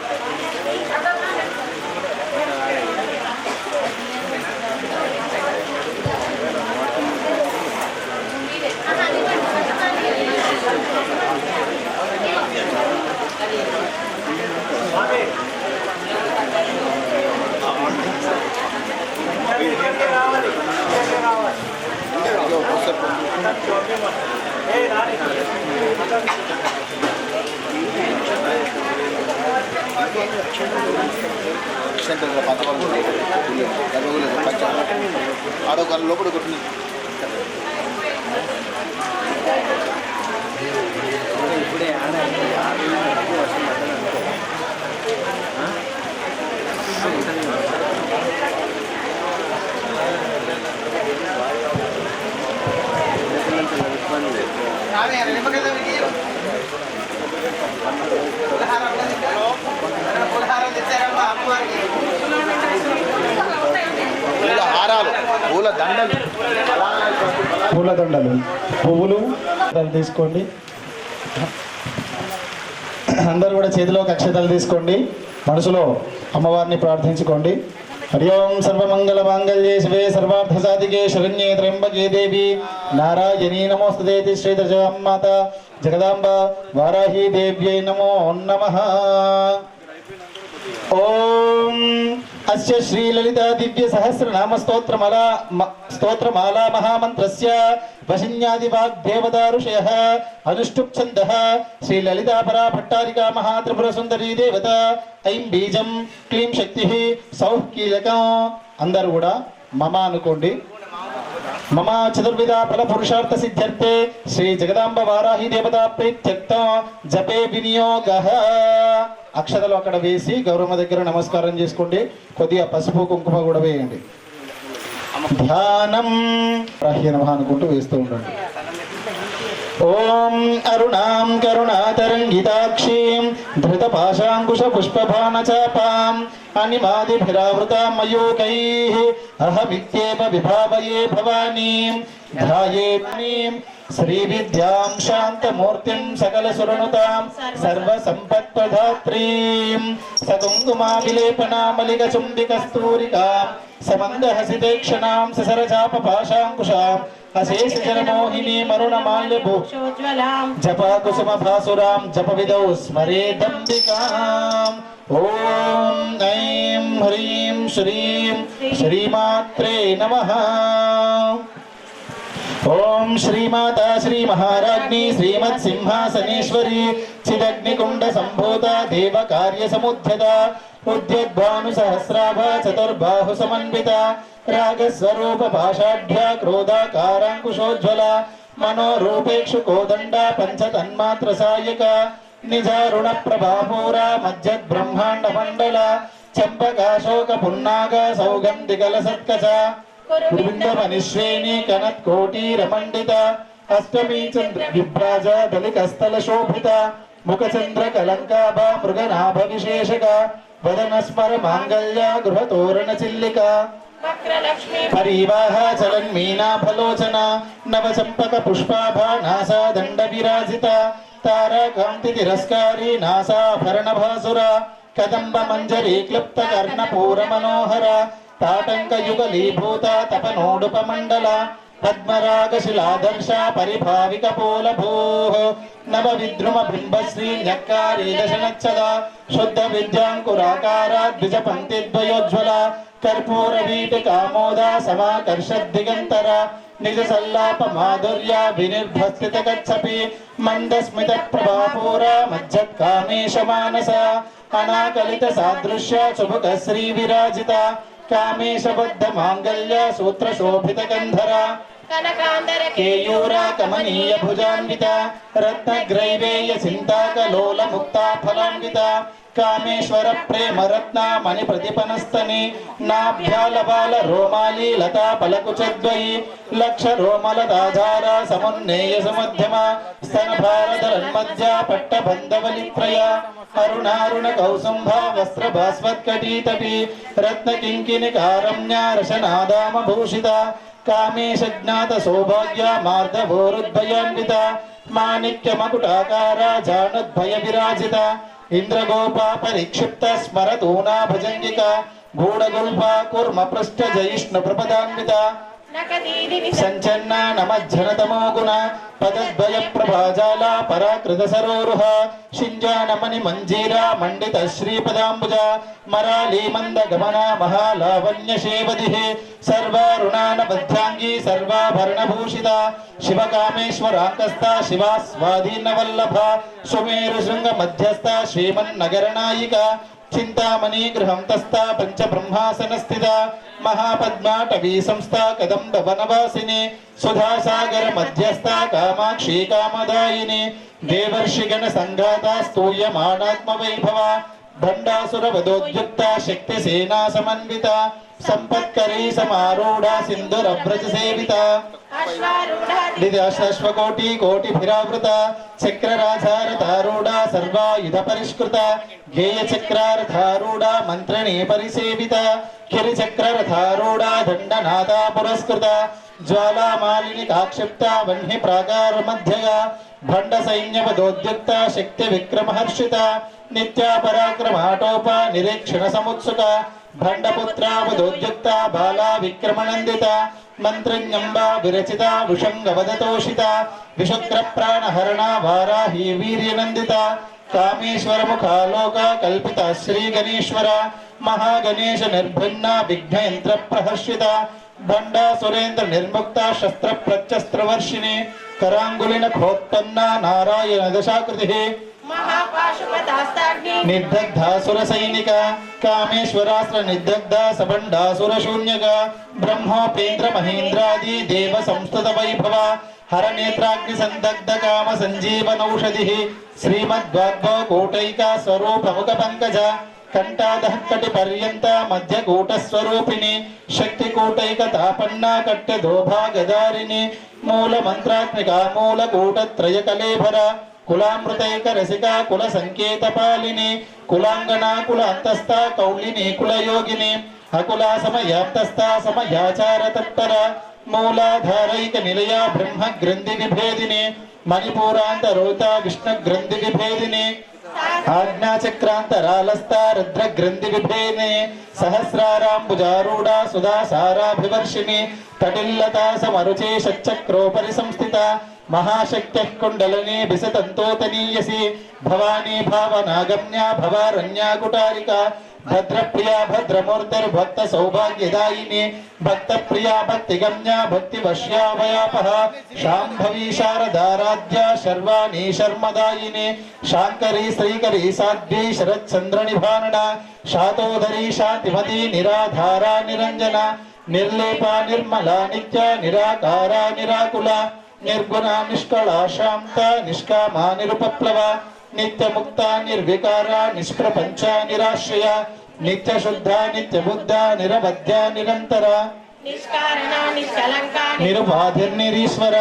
ఆడో లోపల కొట్టింది ఇప్పుడే హారాలు పూల దండలు పూలదండలు పువ్వులు తీసుకోండి. అందరూ కూడా చేతిలోకి అక్షతలు తీసుకోండి. మనసులో అమ్మవారిని ప్రార్థించుకోండి. హరి ఓం సర్వమంగళ మాంగళ్యే శివే సర్వార్థ సాధికే శరణ్యే త్ర్యంబకే దేవి నారాయణీ నమోస్తుతే శ్రీదశమాత జగదాంబ వారాహి దేవ్యై నమో నమః. ఓం అస్య శ్రీ లలితా దివ్య సహస్రనామ స్తోత్రమాలా మహామంత్రస్య వశిన్యాది వాగ్దేవతా ఋషయః అనుష్ఠుప్ ఛందః శ్రీ లలితా పరా భట్టారికా మహాత్రిపుర సుందరీ దేవత ఐం బీజం క్లీం శక్తి సౌః కీలకం. అందరూ కూడా మమ అనుకోండి. మమ చతుర్విధ ఫల పురుషార్థ సిద్ధ్యర్థే శ్రీ జగదాంబ వారాహి దేవత ప్రీత్యర్థం జపే వినియోగః. అక్షతలు అక్కడ వేసి గౌరమ్మ దగ్గర నమస్కారం చేసుకోండి. కొద్దిగా పసుపు కుంకుమ కూడా వేయండి. ధ్యానం వారాహి నమః అనుకుంటూ వేస్తూ ఉండండి. ఓం అరుణాం కరుణాతరంగితాక్షీం ధృతపాశాంకుశ పుష్పభానచాపాం అనిమాదిభిరావృతాం మయూకైః అహమిత్యేవ విభావయే భవానీం ధ్యాయేత్నీం శ్రీ విద్యాం శాంతమూర్తిం సకల సురనుతాం సర్వ సంపత్ప్రదాత్రీం సకుంకుమా విలేపనామలిక చుంబిక స్తూరికాం సమందహసితేక్షణాం ససరచాప పాశాంకుశాం అశేష జనమోహిని మరుణమాల్యభూ జప కుసుమ భాసురాం జప విదౌ స్మరేదంబికాం ఓం ఐం హ్రీం శ్రీం శ్రీమాత్రే నమః ఓం శ్రీమాతా శ్రీ మహారాజ్ఞి శ్రీమత్ సింహాసనేశ్వరి చిదగ్నికుండ సంభూత దేవ కార్య సముద్యత ఉద్యద్భాను సహస్రాభ చతుర్బాహు సమన్విత రాగస్వరూప పాషాఢ్య క్రోధాకారాంకుశోజ్వల మనోరూపేక్షు కోదండ పంచతన్మాత్ర సాయక నిజారుణ ప్రభాపూర మజ్జద్ బ్రహ్మాండ మండల చంపకాశోక పున్నాగ సౌగంధికల సత్కచ కురుబిందమనిశ్రేణి కనత్కోటీరమండిత అష్టమీ చంద్ర విభ్రాజ దళికస్థల శోభిత ముఖచంద్ర కలంకాభ మృగనాభ విశేషక వదన స్మర మాంగళ్య గృహతోరణ చిల్లిక పరివాహ చలన్మీనాఫలోచన నవచంపక పుష్పాభ నాసా దండ విరాజిత తారాకాంతి తిరస్కారి నాసాభరణ భాసుర కదంబ మంజరీ క్లుప్త కర్ణపూర మనోహర తాటంక యుగలీభూత తపనోడుపమండల పద్మరాగశిలాదర్శ పరిభావిక పోలభూ నవ విద్రుమ బింబశ్రీ న్యక్కారీ దశనచ్చద శుద్ధ విద్యాంకురాకార ద్విజ పంక్తి ద్వయోజ్వల కర్పూర వీటి కామోద సమాకర్ష దిగంతర నిజ సల్లాప మాధుర్య వినిర్భస్థిత గచ్చపి మందస్మిత ప్రభాపూర మజ్జత్ కామేశ మానస అనాకలిత సాదృశ్య చుభుక శ్రీ విరాజిత కామేశబద్ధ మాంగళ్య సూత్ర శోభిత గంధర కేయూర కమనీయ భుజాన్విత రత్నగ్రైవేయ చింతాకలోల ముక్తా ఫలాన్విత కామేశ్వర ప్రేమ రత్న మణి ప్రతిపనస్తని నాభ్యాల బాల రోమాలి లతా పలకుచద్వయి లక్ష రోమలతాధార సమున్నేయ సమధ్యమ స్తన భారతరన్మధ్య పట్టబంధవలిత్రయ అరుణారుణ కౌసుంభ వస్త్ర భాస్వత్కటీతపి రత్న కింకిని కారమ్య రసనాదామ భూషిత కామేశ జ్ఞాత సౌభాగ్య మార్ధవోరుద్భయాన్విత మాణిక్య మకుటాకార జానుద్భయ విరాజిత ఇంద్రగోపా పరిక్షిప్త స్మరతూనా భజంగిక గూఢగుల్ఫ కుర్మ పృష్ఠ జయిష్ణు ప్రపదాన్విత సంచన్న నమజ్జనతమో గుణ పదద్వయ ప్రభాజాల పరాకృత సరోరుహ షింజానమణి మంజీరా మండిత శ్రీపదాంబుజ మరాళీ మంద గమన మహాలావణ్య శేవది సర్వారుణాన బధ్యాంగి సర్వాభరణ భూషిత శివకామేశ్వరాంకస్థ శివా స్వాధీన వల్లభ సుమేరు శృంగ మధ్యస్థ శ్రీమన్నగర నాయిక చింతామణి గృహం తస్థ పంచ బ్రహ్మాసన స్థిత మహాపద్మాటవీ సంస్థ కదంబ వనవాసిని సుధాసాగర మధ్యస్థ కామాక్షి కామదాయిని దేవర్షిగణ సంఘాత స్తూయమానాత్మ వైభవ భండాసుర వదోద్యుక్త శక్తి సేనా సమన్విత సంపత్కరీ సమారూఢ సింధురభ్రజ సేవిత దివ్యాశ్వకోటి కోటిభిరావృత చక్రరాధారతారూఢ సర్వాయుధ పరిష్కృత గేయ చక్రారథారూఢ మంత్రిణీ పరిసేవిత కిరిచక్రరథారూఢ దండనాథా పురస్కృత జ్వాలామాలిని కాక్షిప్త వహ్ని ప్రాకార మధ్యయ భండ సైన్యవదోద్యుక్త శక్తి విక్రమహర్షిత నిత్యా పరాక్రమాటోప నిరీక్షణ సముత్సుక భండపుత్రావదోద్యుక్త బాలా విక్రమనందిత మంత్రజ్ఞంబా విరచిత విషంగవదతోషిత విశుక్ర ప్రాణహరణ వారాహి వీర్యనందిత కామేశ్వర ముఖాలోక కల్పిత శ్రీ గణేశ్వర మహాగణేశ నిర్భిన్న విఘ్న యంత్ర ప్రహర్షిత భండా సురేంద్ర నిర్ముక్త శస్త్ర ప్రత్యస్త్రవర్షిణి కరాంగులిన ఖోత్పన్న నారాయణ దశాకృతి నిర్దగ్ధాసుర సైనిక కామేశ్వరాస్త్ర నిర్దగ్ధ సబండాసుర శూన్యక బ్రహ్మోపేంద్ర మహేంద్రాది దేవ సంస్థుత వైభవ హర నేత్రాగ్ని సందగ్ధ కామ సంజీవనౌషధి శ్రీమద్వాగ్భవ కోటైక స్వరూప ముఖ పంకజ కంఠాదహక్కటి పర్యంత మధ్య కూట స్వరూపిణి శక్తి కూటైక తాపన్నా కట్టె దోభాగదారిణి మూల మంత్రాత్మిక మూల కూట త్రయ కలేభర కులామృతైక రసిక కుల సంకేత పాలిని కులాంగనా కుల అంతస్థ కౌలిని కుల యోగిని అకులా సమయాప్తస్థ సమయాచార తత్పర मूलाधारैक निलया ब्रह्म ग्रंथि विभेदिने मणिपूरांतरोता विष्णु ग्रंथि विभेदिने आज्ञाचक्रांतरालस्ता रुद्र ग्रंथि विभेदिने सहस्रारांबुजारूढ़ा सुधा साराभिवर्षिणी तटिल्लता समरुचे षट्चक्रोपरि संस्थिता महाशक्त्यः कुण्डलिनी बिसतन्तोतनीयसी भवानी भावनागम्या भवारण्या कुटारिका भद्रप्रिया भद्रमूर्तिर्भक्त सौभाग्यदायिनी भक्तप्रिया भक्तिगम्या भक्तिवश्या वयापः शाम्भवी शारदाराध्या शर्वाणी शर्मदायिनी शाङ्करी श्रीकरी साध्वी शरच्चन्द्रनिभानना शातोदरी शान्तिमती निराधारा निरञ्जना निर्लेपा निर्मला नित्या निराकारा निराकुला निर्गुणा निष्कला शांता निष्कामा निरुपप्लवा नित्य मुक्ता निर्विकारा निष्प्रपंचा निराश्रया नित्य शुद्धा नित्य बुद्धा निरवध्या निरंतरा निष्कारणा निष्कलंका निरुपाधिर्निरीश्वर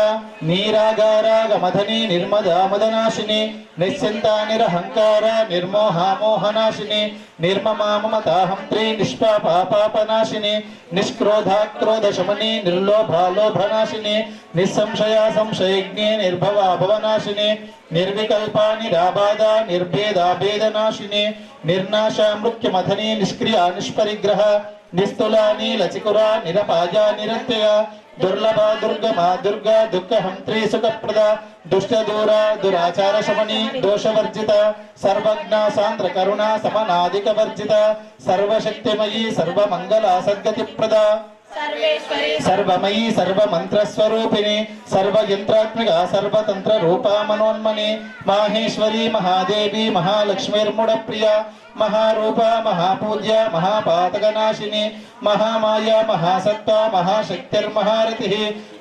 नीरागारा गमधनी निर्मदा मदनाशिनी निश्चिंता निरहंकारा निर्मोहा मोहनाशिनी निर्ममा ममता हंत्री निष्पापा पापनाशिनी निष्क्रोधा क्रोधशमनी निर्लोभा लोभनाशिनी निस्संशया संशयज्ञे निर्भवा भवनाशिनी निर्विकल्पा निराबाधा निर्भेदा भेदनाशिनी निर्नाशा मृत्युमथनी निष्क्रिया निष्परिग्रह निस्तुला नीलचिकुरा निरपाजा निरत्यया दुर्लभा दुर्गमा दुर्गा दुःखहंत्री सुखप्रदा दुष्टदूरा दुराचार शमनी दोषवर्जिता सर्वज्ञा सान्द्र करुणा समनादिकवर्जिता सर्वशक्तिमयी सर्वमंगला सद्गतिप्रदा सर्वेश्वरी सर्वमयी सर्वमंत्रस्वरूपिणी सर्वयंत्रात्मिका सर्वतंत्र रूपा मनोन्मनी माहेश्वरी महादेवी महालक्ष्मीर्मुडप्रिया महारूपा महापूज्या महापातकनाशिनी महामाया महासत्ता महाशक्तिर्महारतिः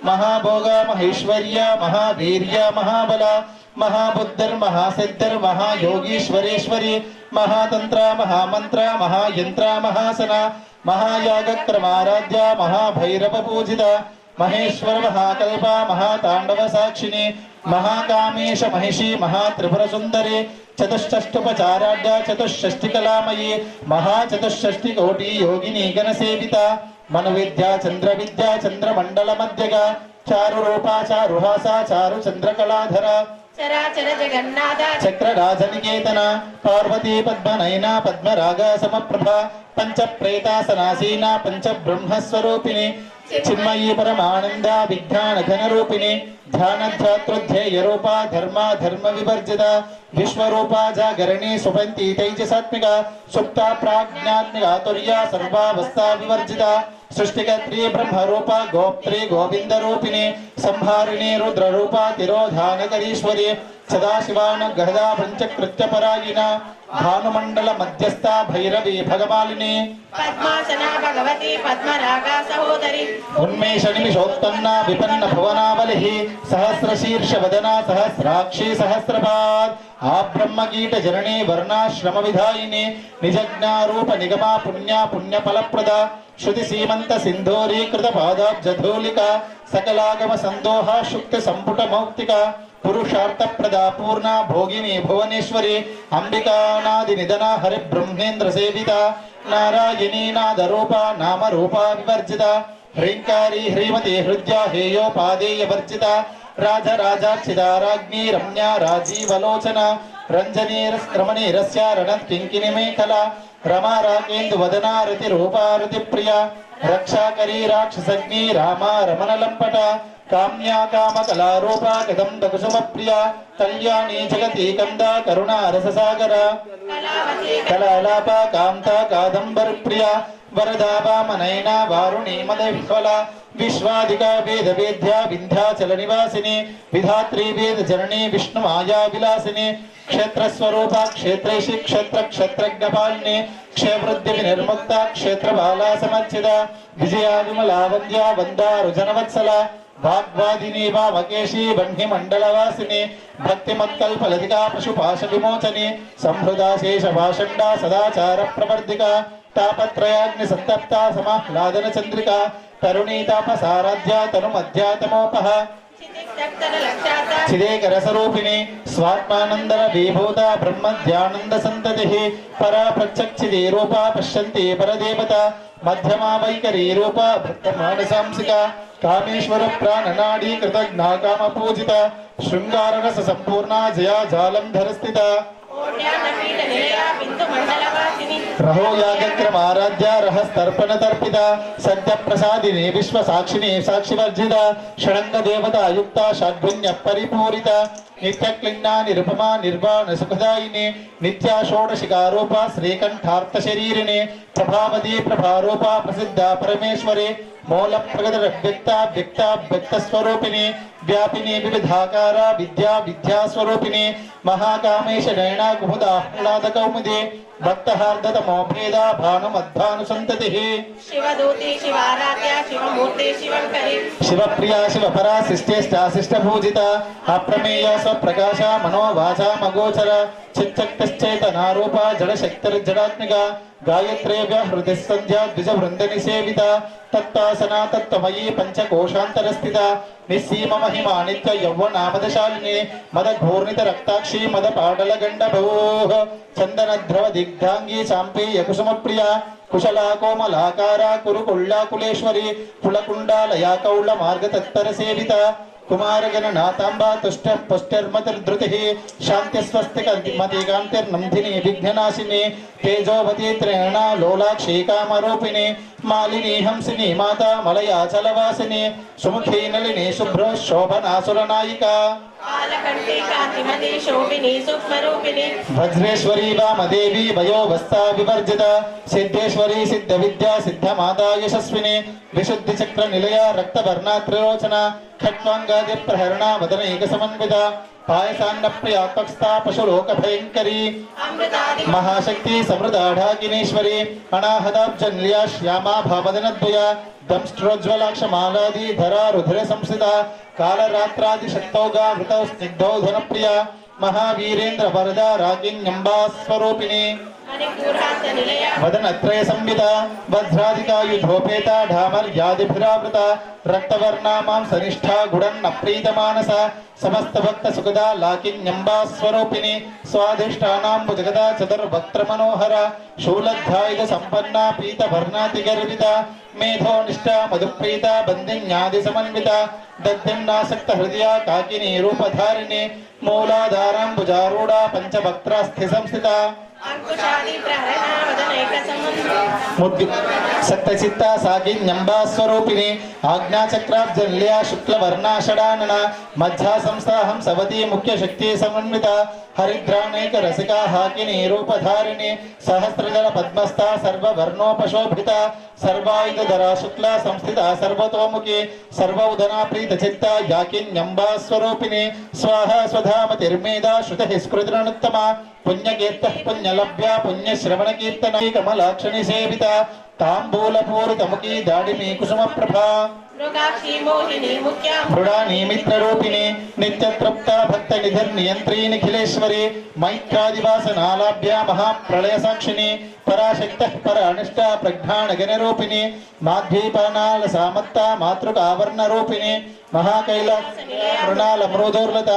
महाभोगा महेश्वर्या महावीर्या महाबला महाबुद्धिर्महासिद्धिर्महायोगीश्वरेश्वरी महातंत्रा महामंत्रा महायंत्रा महासना महायागक्रमाराध्या महाभैरव पूजिता महेश्वर महाकल्पा महातांडव साक्षिणी महाकामेश महिषी महात्रिपुर सुंदरी चतुष्षष्टुपचाराढ्या चतुष्षष्टिकलामयी महाचतुष्षष्टि कोटि योगिनी गणसेविता मनुविद्या चंद्र विद्या चंद्रमंडल मध्यगा चारु रूपा चारुहासा चारु चंद्रकलाधरा चराचर जगन्नाथ चक्र राजनिकेतना पार्वती पद्मनयना पद्मरागा समप्रभा पंच प्रेतासनासीना पंच ब्रह्मस्वरूपिणी चिन्मयी परमानंदा विज्ञान घन रूपिणी ध्यानध्यातृध्येय रूपा धर्मा धर्म विवर्जिता विश्वरूपा जागरणी सुपंती तैजसात्मिका सुप्ता प्राज्ञात्मिका तुर्या सर्वावस्था विवर्जिता सृष्टिकर्त्री ब्रह्मरूपा गोप्त्री गोविंद रूपिणी संहारिणी रुद्र रूपा तिरोधानकरीश्वरी सदाशिवानुग्रहदा पंचकृत्यपरायिना भानुमंडल मध्यस्था भैरवी भगमालिनी पद्मासना भगवती पद्मरागा सहोदरी उन्मेष निमिषोत्पन्ना विपन्न भुवनावलिः सहस्रशीर्ष वदना सहस्राक्षी सहस्रपाद आब्रह्म कीट जननी वर्णाश्रम विधायिनी निजज्ञा रूप निगमा पुण्या पुण्य फलप्रदा श्रुति सीमंत सिंधोरी कृत पादाब्जधूलिका सकलागम संदोहा शुक्ति संपुट मौक्तिका पुरुषार्थ प्रदा पूर्णा भोगिनी भुवनेश्वरी अंबिकानादि निधना हरि ब्रह्मेंद्र सेविता नारायणी नाद रूपा नाम रूपा विवर्जिता ह्रींकारी ह्रीमती हृद्या हेयोपादेय वर्जिता राजराजाक्षिता राज्ञी रम्या राजीवलोचना रमणीरस्या रणत् किंकिनी मेखला रमा राकेन्दु वदना रति रूपा रति प्रिया रक्षाकरी राक्षसग्नि रामा रमण लंपटा काम्या काम कला रूपा कदम्ब कुसुम प्रिया कल्याणी जगती कंदा करुणा रससागरा कलालापा कांता कादंबर प्रिया वरदा वामनयना वारुणी मदविफला विश्वादिका वेद वेद्या विंध्याचल निवासिनी विधात्री वेद जननी विष्णु माया विलासिनी क्षेत्र स्वरूपा क्षेत्रेशी क्षेत्र क्षेत्रज्ञपालिनी क्षेवृद्धि विनिर्मुक्ता क्षेत्र बाला समर्चिता विजया विमला वंद्या वंदारु जनवत्सला भाग्वादिनी वामकेशी वह्नि मंडलवासिनी भक्तिमत्कल्पलतिका पशुपाश विमोचनी संहृदा शेष भाषण्डा सदाचार प्रवर्धिका तापत्रयाग्नि संतप्ता समाह्लादन चंद्रिका तरुणीतापसाराध्या तनुमध्यातमोपः चिदेकर स्वरूपिणी स्वात्मानंदर विभूता ब्रह्म ध्यानंद संततिः परा प्रत्यक्षिदे रूपा पश्यन्ति परदेवता మధ్యమా వైఖరీ రూప భక్త మానసాంసిక కామేశ్వర ప్రాణనాడీ కృతజ్ఞా కామ పూజిత శృంగార రస సంపూర్ణ జయా జాలంధర స్థిత కోట్యాన్నపీఠనిలయా బిందుమండలవాసిని రహో యాగక్రమారాధ్య రహస్తర్పణ తర్పిత సత్య ప్రసాదిని విశ్వ సాక్షిని సాక్షివర్జిత షడంగ దేవత యుక్త షడ్గుణ్య పరిపూరిత నిత్య క్లిన్నా నిరుపమా నిర్వాణ సుఖదాయిని నిత్యా షోడశికారూప శ్రీకంఠార్థ శరీరిణి ప్రభావతి ప్రభారూప ప్రసిద్ధ పరమేశ్వరి మూల ప్రగత వ్యక్త వ్యక్త వ్యక్త స్వరూపిణి వ్యాపిని వివిధాకార విద్యా విద్యా స్వరూపిణి మహాకామేశ నయనా కుముద ఆహ్లాద కౌముది భక్తహార్దత మోభేద భానుమద్భాను సంతతి శివదూతి శివారాధ్య శివమూర్తి శివంకరి శివప్రియా శివపరా శిష్టేష్టాశిష్ట పూజిత అప్రమేయ స్వప్రకాశ మనోవాచా మగోచర చిత్తక్తశ్చేతనారూప జడశక్తిర్జడాత్మిక గాయత్రేవ్య హృది సంధ్యా ద్విజ వృంద నిసేవిత తత్తాసనా తత్వమయీ పంచకోశాంతరస్థిత నిస్సీమ మహిమా నిత్య యౌవనామదశాలిని మద ఘోర్ణిత రక్తాక్షి మద పాడల గండ భూః చందన ద్రవ దిగ్ధాంగీ చాంపేయ కుసుమ ప్రియ కుశలా కోమలాకార కురుకుళ్ళాకులేశ్వరి కులకుండాలయా కౌళ మార్గ తత్తర సేవిత కుమారగణ నాతాంబా తుష్ట పుష్టిర్మతిర్ధృతి శాంతి స్వస్తిక మతికాంతిర్నందిని విఘ్ననాశిని తేజోవతి త్రేణ లోలాక్షి కామరూపిణి మాలిని హంసిని మాతా మలయాచలవాసిని సుముఖీ నళిని శుభ్ర శోభనాసురనాయిక కాలకంఠి కాంతిమతి శోభిని సూక్ష్మరూపిణి వజ్రేశ్వరీ వామదేవి వయోవస్థా వివర్జిత సిద్ధేశ్వరీ సిద్ధ విద్యా సిద్ధ మాతా యశస్విని విశుద్ధి చక్ర నిలయ రక్తవర్ణ త్రిలోచన ఖట్వాంగాది ప్రహరణ వదనైక సమన్విత పాయసాన్న ప్రియాత్వక్స్థా పశులోక భయంకరీ అమృతాది మహాశక్తి సమృదాఢాకినేశ్వరి అనాహదాబ్జన్యా శ్యామా భావదనద్వయ దంష్ట్రోజ్వలాక్షమాలాది ధరా రుధిర సంస్థిత కాళరాత్రాది శక్తౌగా మృతౌ స్నిగ్ధౌ ధనప్రియ మహావీరేంద్ర వరద రాగిణ్యంబా స్వరూపిణి మణిపూర్హాస నిలయ వదనత్రయ సంవిత వజ్రాధికాయుధోపేత ఢామర్యాదిభిరావృత రక్తవర్ణా మాంసనిష్ఠా గుడన్న ప్రీతమానస సమస్త భక్త సుఖదా లాకిన్యంబా స్వరూపిణి స్వాధిష్టానాంబు జగదా చతుర్వక్త్ర మనోహర శూలధ్యాయుధ సంపన్న పీతవర్ణాతి గర్విత మేధో నిష్ఠా మధుప్రీత బంధిన్యాది సమన్విత దద్దిన్నాసక్త హృదయ కాకిని రూపధారిణి మూలాధారాంబుజారూఢ పంచభక్త్రాస్థి సంస్థిత అంకుశాది ప్రహరణ వదనైక ముద్దు సప్తచిత్త సాగిన్యంబా స్వరూపిణి ఆజ్ఞాచక్రాబ్జల్య శుక్లవర్ణాషడానన మధ్యా సంస్థాహం సవతి ముఖ్య శక్తి సమన్విత హరిద్రాణైక రసికా హాకిని రూపధారిణి సహస్రదళ పద్మస్థా సర్వవర్ణోపశోభిత సర్వాయుధరా శుక్ల సంస్థిత సర్వతోముఖి సర్వౌదనా ప్రీత చిత్త యాకిన్యంబా స్వరూపిణి స్వాహ స్వధామతిర్మేదా శృతి స్మృతిరుత్తమ పుణ్యకీర్త పుణ్యలభ్య పుణ్యశ్రవణ కీర్తన కమలాక్షణి సేవిత తాంబూలపూరితముఖీ దాడిమి కుసుమ ప్రభా మృగాక్షి మోహిని ముఖ్య మృడాని మిత్రరూపిణి నిత్యతృప్త భక్త నిధిర్నియంత్రీ నిఖిలేశ్వరి మైత్రాదివాసనాలాభ్య మహాప్రళయ సాక్షిని పరాశక్త పరానిష్ట ప్రజ్ఞానగణరూపిణి మాధ్వీపానాల సామత్త మాతృకావర్ణ రూపిణి మహాకైలాస మృణాల మృదోర్లత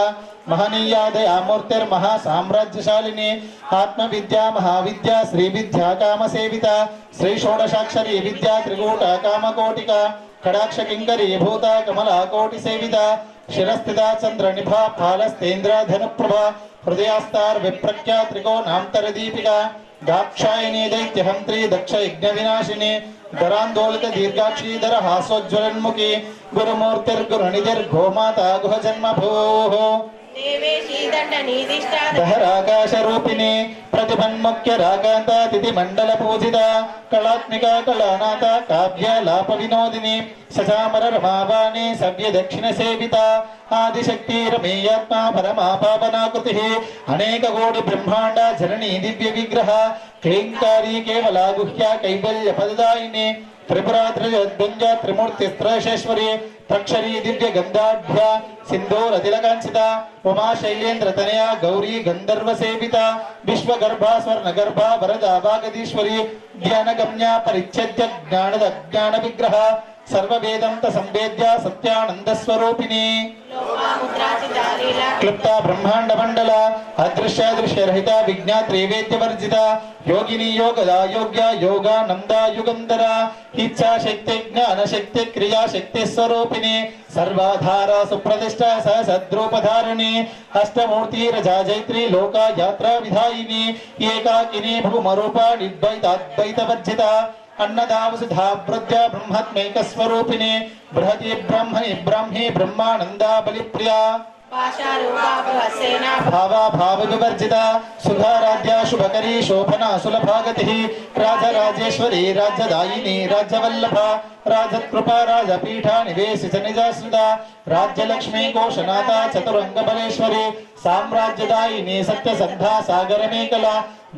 మహనీయాదయామూర్తిర్మహా సామ్రాజ్యశాలిని ఆత్మవిద్యా మహావిద్యా శ్రీ విద్యా కామసేవిత శ్రీ షోడశాక్షరీ విద్యా త్రికూట కామకోటిక కడాక్ష కింకరీ భూత కమలా కోటి సేవిత శిరస్థిత చంద్ర నిభా ఫాలస్తేంద్ర ధనుప్రభ హృదయాస్తార్ విప్రఖ్యా త్రికోణాంతర దీపిక దాక్షాయణీ దైత్యహంత్రి దక్ష యజ్ఞ వినాశిని ధరాందోళిత దీర్ఘాక్షీధర హాసోజ్వలన్ముఖి గురుమూర్తిర్గురునిధిర్గోమాత గుహ జన్మ భూః దేవేశీ దండ నీదిష్ట దహరాకాశ రూపిణి ప్రతిభన్ముఖ్య రాకాంత తిథి మండల పూజిత కళాత్మిక కళానాథ కావ్య లాప వినోదిని సచామర రమావాణి సవ్య దక్షిణ సేవిత ఆదిశక్తి రమేయాత్మ పరమా పావనాకృతి అనేక కోటి బ్రహ్మాండ జననీ దివ్య విగ్రహ క్లీంకారీ కేవలా గుహ్య కైవల్య పదదాయిని త్రిపురాత్రిజద్భుంజ త్రిమూర్తి స్త్రేషేశ్వరి త్రక్షరీ దివ్య గంధాఢ్య సింధూర తిలకాంచిత ఉమా శైలేంద్ర తనయ గౌరీ గంధర్వ సేవిత విశ్వగర్భ స్వర్ణ గర్భ వరద వాగదీశ్వరి జ్ఞానగమ్య పరిచ్ఛేద్య జ్ఞానద జ్ఞాన విగ్రహ సర్వవేదంత సంవేద్య సత్యానంద స్వరూపిణి లోపాముద్రాచితాలీలా క్లుప్త బ్రహ్మాండ మండల అదృశ్యాదృశ్యరహిత విజ్ఞాత్రి వేద్యవర్జిత యోగిని యోగదా యోగ్య యోగానంద యుగంధర ఇచ్ఛా శక్తి జ్ఞాన శక్తి క్రియా శక్తి స్వరూపిణి సర్వాధార సుప్రతిష్ట సద్రూపధారిణి అష్టమూర్తి రజా జైత్రి లోక యాత్రా విధాయిని ఏకాకిని భూమరూప నిర్ద్వైతాద్వైత వర్జిత అన్నదావసుధా వృద్ధ్య బ్రహ్మత్మైక స్వరూపిణి బృహతి బ్రహ్మణి బ్రాహ్మి బ్రహ్మానంద బలిప్రియా పాశారూపాభవసేనా భావా భావ వివర్జిత సుధారాధ్య శుభకరీ శోభన సులభాగతి రాజరాజేశ్వరి రాజ్యదాయిని రాజ్యవల్లభ రాజకృపా రాజపీఠ నివేశిత నిజాశ్రిత రాజ్యలక్ష్మీ కోశనాథ చతురంగ బలేశ్వరి సామ్రాజ్యదాయిని సత్యసంధా సాగరమేకల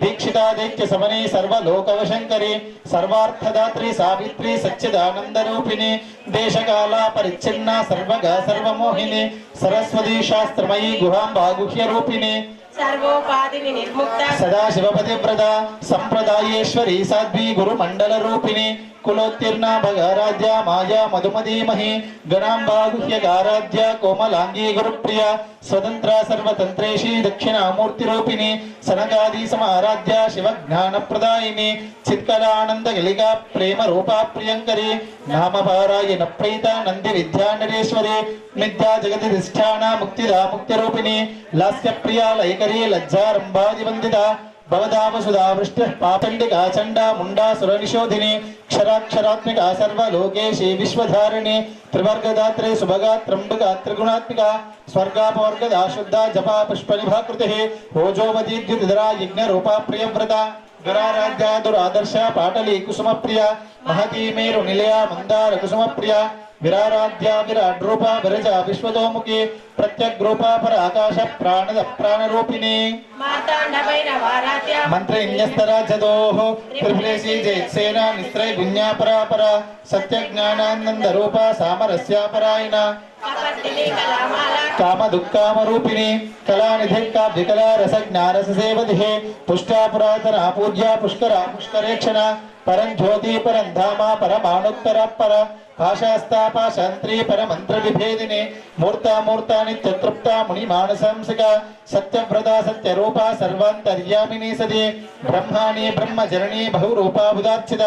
దీక్షితా దైత్య సమని సర్వలోకవశంకరి సర్వార్థదాత్రి సావిత్రి సచ్చిదానంద రూపిణి దేశకాల పరిచ్ఛిన్న సర్వగ సర్వమోహిని సరస్వతి శాస్త్రమయీ గుహాంబా గుహ్య రూపిణి సర్వోపాధి నిర్ముక్త సదాశివపతివ్రత సంప్రదాయేశ్వరి సాధ్వి గురు మండల రూపిణి కులోత్తీర్ణ భగరాధ్య మాయా మధుమదీమహి గణాంబా గుహ్యగారాధ్య కోమలాంగీ గురుప్రియ స్వతంత్ర సర్వతంత్రేషి దక్షిణామూర్తి రూపిణి సనకాది సమారాధ్య శివజ్ఞాన ప్రదాయిని చిత్కలానంద గలిగా ప్రేమ రూపా ప్రియంకరి నామపారాయణ ప్రీత నంది విద్యానరేశ్వరి మిథ్యా జగతి ధిష్టాన ముక్తిదా ముక్తి రూపిణి లాస్య ప్రియా లైకరీ లజ్జారంభాది వందిత భవదావసుధా వృష్టి పాపండికా చండా ముండా సురనిశోధిని క్షరాక్షరాత్మిక సర్వలోకేశి విశ్వధారిణి త్రివర్గదాత్రే సుభగా త్రంబగా త్రిగుణాత్మిక స్వర్గాపవర్గదా శుద్ధ జపా పుష్పనిభాకృతి ఓజోవదీద్యుతిధరా యజ్ఞ రూపా ప్రియవ్రత దురారాధ్య దురాదర్శ పాటలి కుసుమ ప్రియ మహతీ మేరు నిలయ మందార కుసుమ ప్రియ విరారాధ్య విరాట్ రూప విరజ విశ్వతోముఖి ప్రత్యగ్రూప పర ఆకాశ ప్రాణద ప్రాణరూపిణి మార్తాండభైరవారాధ్య మంత్రన్యస్తరాజదోః త్రిఫలేసి జయత్సేన నిస్త్రై గుణ్యా పరాపర సత్యజ్ఞానానంద రూప సామరస్యాపరాయణ కపర్దిని కళామాలా కామ దుఃఖామ రూపిణి కళానిధి కావ్యకళ రసజ్ఞానస సేవధి పుష్టా పురాతన పూజ్య పుష్కర పుష్కరేక్షణ పరం జ్యోతి పరం ధామ పరమాణుత్తర పర భాషాస్తా పాశాంత్రీ పరమంత్ర విభేదిని మూర్తామూర్తా నిత్యతృప్త ముని మానసంసిక సత్యవ్రత సత్యరూప సర్వాంతర్యామిని సది బ్రహ్మాణి బ్రహ్మజనని బహురూపా బుధార్చిత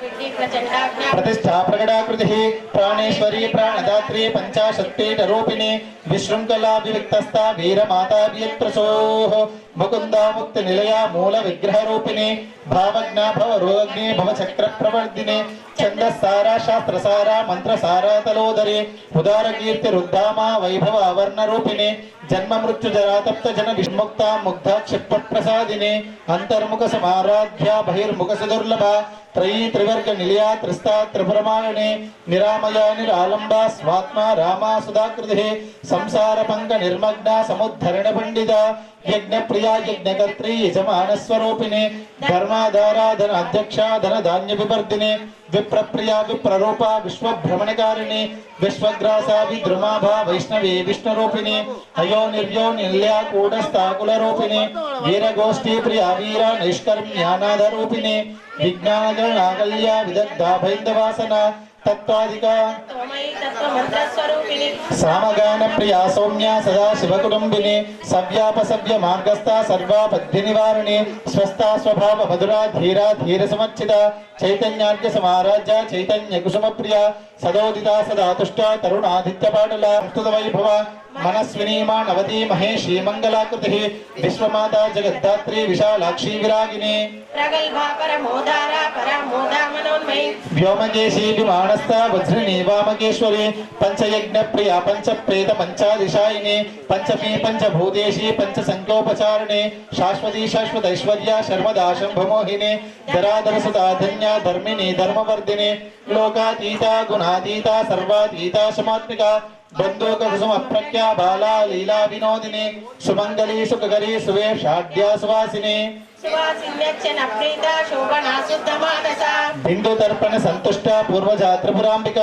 విద్ధి ప్రచండాజ్ఞ प्रतिष्ठा प्रकटाकृति प्राणेश्वरी प्राणदात्री पंचाशत्पीठ रूपिणी विशृंखला विविक्तस्था वीरमाता वियत्प्रसोः मुकुंदा मुक्ति निलया मूल विग्रह रूपिणी भावज्ञा भवरोग्नि भवचक्र प्रवर्धिनी छंदसारा शास्त्रसारा मंत्रसारा तलोदरी उदार कीर्ति रुद्धामा वैभव वर्ण रूपिणी जन्म मृत्यु जरा तप्त जन विमुक्ता मुग्धा क्षिप्त प्रसादिनी अंतर्मुख समाराध्या बहिर्मुख सुदुर्लभा त्रयी त्रिवर्ग निलया त्रिस्ता त्रिपुरमालिनी निरामया निरालंबा स्वात्मा रामा सुधाकृति संसार पंक निर्मग्ना समुद्धरण पंडिता यज्ञ प्रिया यज्ञकर्त्री यजमान स्वरूपिणी धर्माधारा धन अध्यक्षा धन धान्य विवर्धिनी विप्रप्रिया विप्ररूपा विश्व भ्रमणकारिणी विश्वग्रासा विद्रुमाभा वैष्णवी विष्णुरूपिणी अयो निर्यो निल्या कूटस्थाकुल रूपिणी वीरगोष्ठी प्रिया वीरा निष्कर्म्यानाद रूपिणी विज्ञानगणाकल्या विदग्धा भैन्दवासना तत्वादिका त्वमयि तत्त्वमन्त्रस्वरूपिणि सामगान प्रिया सौम्या सदा शिवकुटुम्बिनी सव्यापसव्य मार्गस्था सर्वापद्य निवारिणी स्वस्था स्वभाव मधुरा धीरा धीर समर्चिता चैतन्यार्घ्य समाराज्य चैतन्य कुसुम प्रिया सदोदिता सदा तुष्टा तरुणादित्य पाटला स्तुत वैभव मनस्विनी मानवती महेशी मंगलाकृति विश्वमाता जगद्धात्री विशालाक्षी विरागिनी प्रगल्भा परमोदारा परामोदा मनोन्मयी व्योमकेशी विमानस्था वज्रिणी वामकेश्वरी पंचयज्ञ प्रिया पंच प्रेत पंचादिशायिनी पंचमी पंचभूतेशी पंच संख्योपचारिणी शाश्वती शाश्वत ऐश्वर्या शर्मदा शंभमोहिनी धराधर सुता धन्या धर्मिणी धर्मवर्धिनी लोकातीता गुणातीता सर्वातीता समात्मिका बंदूक कुसुम प्रज्ञा बाला लीला विनोदिनी सुमंगली सुखकरी सुवेशाढ्या सुवासिनी సువాసిన్యచ్చన ప్రీత శోభనా శుద్ధ మానస బిందు తర్పణ సంతుష్ట పూర్వజా త్రిపురాంబిక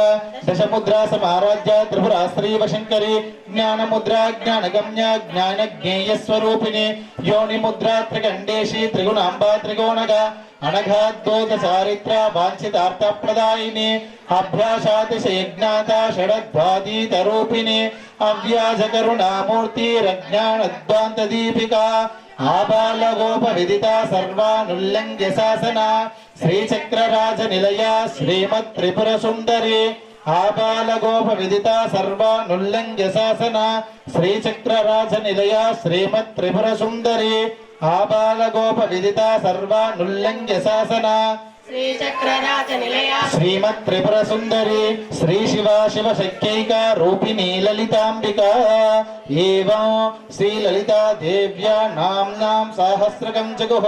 దశముద్రా సమారాధ్య త్రిపురా శ్రీవ శంకరి జ్ఞానముద్రా జ్ఞానగమ్య జ్ఞాన జ్ఞేయ స్వరూపిణి యోని ముద్రా త్రికండేశి త్రిగుణాంబ త్రికోణగ అనఘాద్భూత చారిత్ర వాంఛితార్థ ప్రదాయిని అభ్యాసాతిశయజ్ఞాత షడద్వాదీత రూపిణి అవ్యాజ కరుణామూర్తి రజ్ఞానద్వాంత దీపిక ఆబాల గోప విదిత సర్వానుల్లంఘ్య శాసన శ్రీచక్రరాజ నిలయ శ్రీమత్ త్రిపుర సుందరి ఆబాల గోప విదిత సర్వానుల్లంఘ్య శాసన శ్రీచక్రరాజ నిలయ శ్రీమత్ త్రిపుర సుందరి ఆబాల గోప విదిత సర్వానుల్లంఘ్య శాసన శ్రీచక్రరాజ నిలయ శ్రీమత్ త్రిపుర సుందరి శ్రీ శివ శివ శక్యైక రూపిణి లలితాంబిక ఏవం శ్రీ లలితా దేవ్యా నామ్నాం సహస్రకం జగుః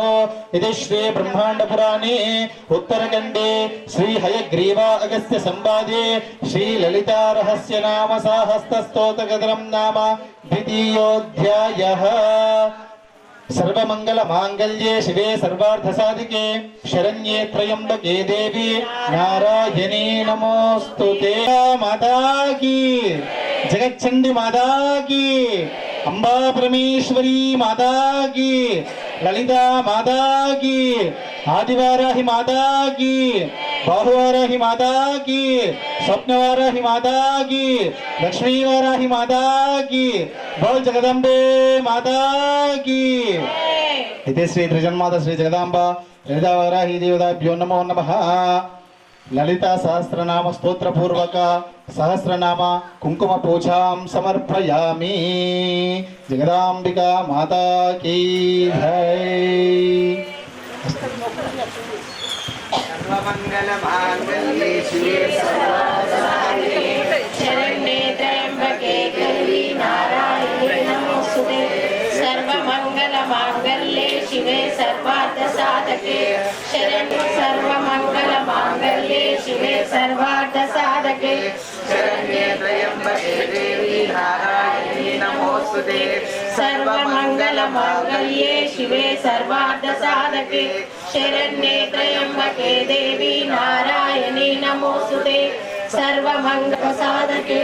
ఇది శ్రీ బ్రహ్మాండ పురాణే ఉత్తరఖండే శ్రీ హయగ్రీవ అగస్త్య సంవాదే శ్రీ లలితా రహస్య నామ సహస్రస్తోత్రకథనం నామ ద్వితీయోధ్యాయః सर्वमंगल मांगल्ये शिवे सर्वार्थ साधिके शरण्ये त्र्यंबके देवी नारायणी नमोस्तुते माता की जगच्चंडी माता की अंबा परमेश्वरी माता की ललिता माता की आदिवाराही माता की बाहुवाराही माता की स्वप्नवाराही माता की लक्ष्मीवाराही माता की बोल जगदम्बे माता की इति श्री त्रिजन्माता श्री जगदांबा ललितावाराही देवताभ्यो नमो नमः ललिता सहस्रनाम स्तोत्र पूर्वक सहस्रनाम कुंकुम पूजां समर्पयामि जगदांबिका माता की जय सर्वमंगल मांगल्ये शिवे शरण्ये त्र्यंबके गौरी नारायणी नमोस्तुते सर्वमंगल मांगल्ये शिवे सर्वार्थ साधके शरण्ये सर्वमंगल मांगल्ये शिवे सर्वार्थ साधके शरण्ये त्र्यंबके देवी नारायणी नमोस्तुते सर्वमंगल मांगल्ये शिवे सर्वार्थ साधके शरण्ये त्र्यंबके देवी नारायणी नमोस्तुते सर्वमंगल साधके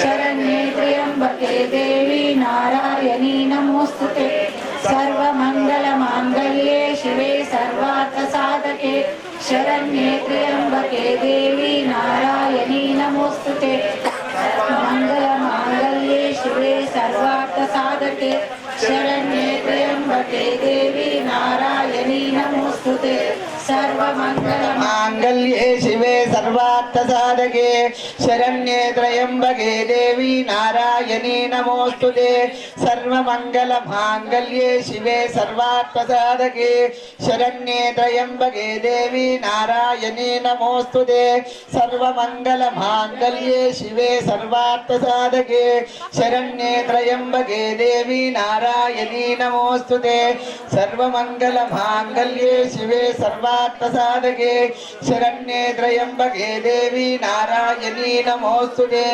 शरण्ये त्र्यंबके देवी नारायणी नमोस्तुते सर्वमंगल मांगल्ये शिवे सर्वार्थ साधके शरण्ये त्र्यंबके देवी नारायणी नमोस्तुते सर्वमंगल मांगल्ये शिवे सर्वार्थ साधके शरण्ये त्र्यंबके देवी नारायणी नमोस्तुते सर्वमंगल मांगल्ये शिवे सर्वार्थ साधके शरण्ये त्र्यंबके देवी नारायणी नमोस्तुते सर्वमंगल मांगल्ये शिवे सर्वार्थ साधके शरण्ये त्र्यंबके देवी नारायणी नमोस्तुते सर्वमंगल मांगल्ये शिवे सर्वार्थ साधके शरण्ये त्र्यंबके देवी नारायणी नमोस्तुते सर्वमंगल मांगल्ये शिवे सर्वार्थ साधके शरण्ये त्र्यंबके देवी नारायणी नमोस्तुते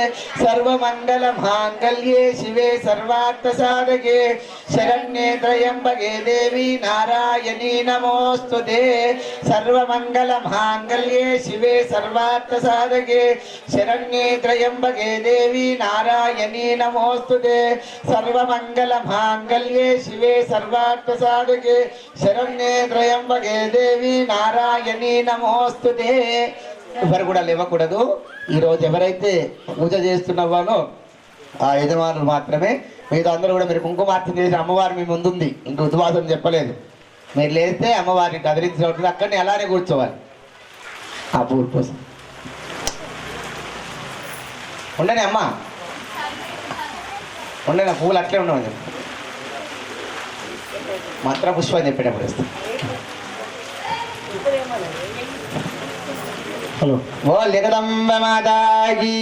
सर्वमंगल मांगल्ये शिवे सर्वार्थ साधके शरण्ये त्र्यंबके देवी नारायणी नमोस्तुते सर्वमंगल मांगल्ये शिवे सर्वार्थ साधके शरण्ये त्र्यंबके देवी नारायणी नमोस्तुते सर्वमंगल मांगल्ये शिवे सर्वार्थ साधके शरण्ये त्र्यंबके देवी నారాయణీ నమోస్తుతే. ఎవరు కూడా లేవకూడదు. ఈరోజు ఎవరైతే పూజ చేస్తున్నావానో ఆ యజమానులు మాత్రమే, మిగతా అందరూ కూడా మీరు కుంకుమార్చన చేసి అమ్మవారు మీ ముందుంది, ఇంక ఉద్వాసం చెప్పలేదు. మీరు లేస్తే అమ్మవారిని కదిలించిన ఉంటుంది, అక్కడనే అలానే కూర్చోవాలి. ఆ పూలు కోసం ఉండని అమ్మ, ఉండని ఆ పూలు అట్లే ఉండమని చెప్పి మంత్ర పుష్పం చెప్పేటప్పుడు వస్తాం. हेलो बोल जगदम्ब माता की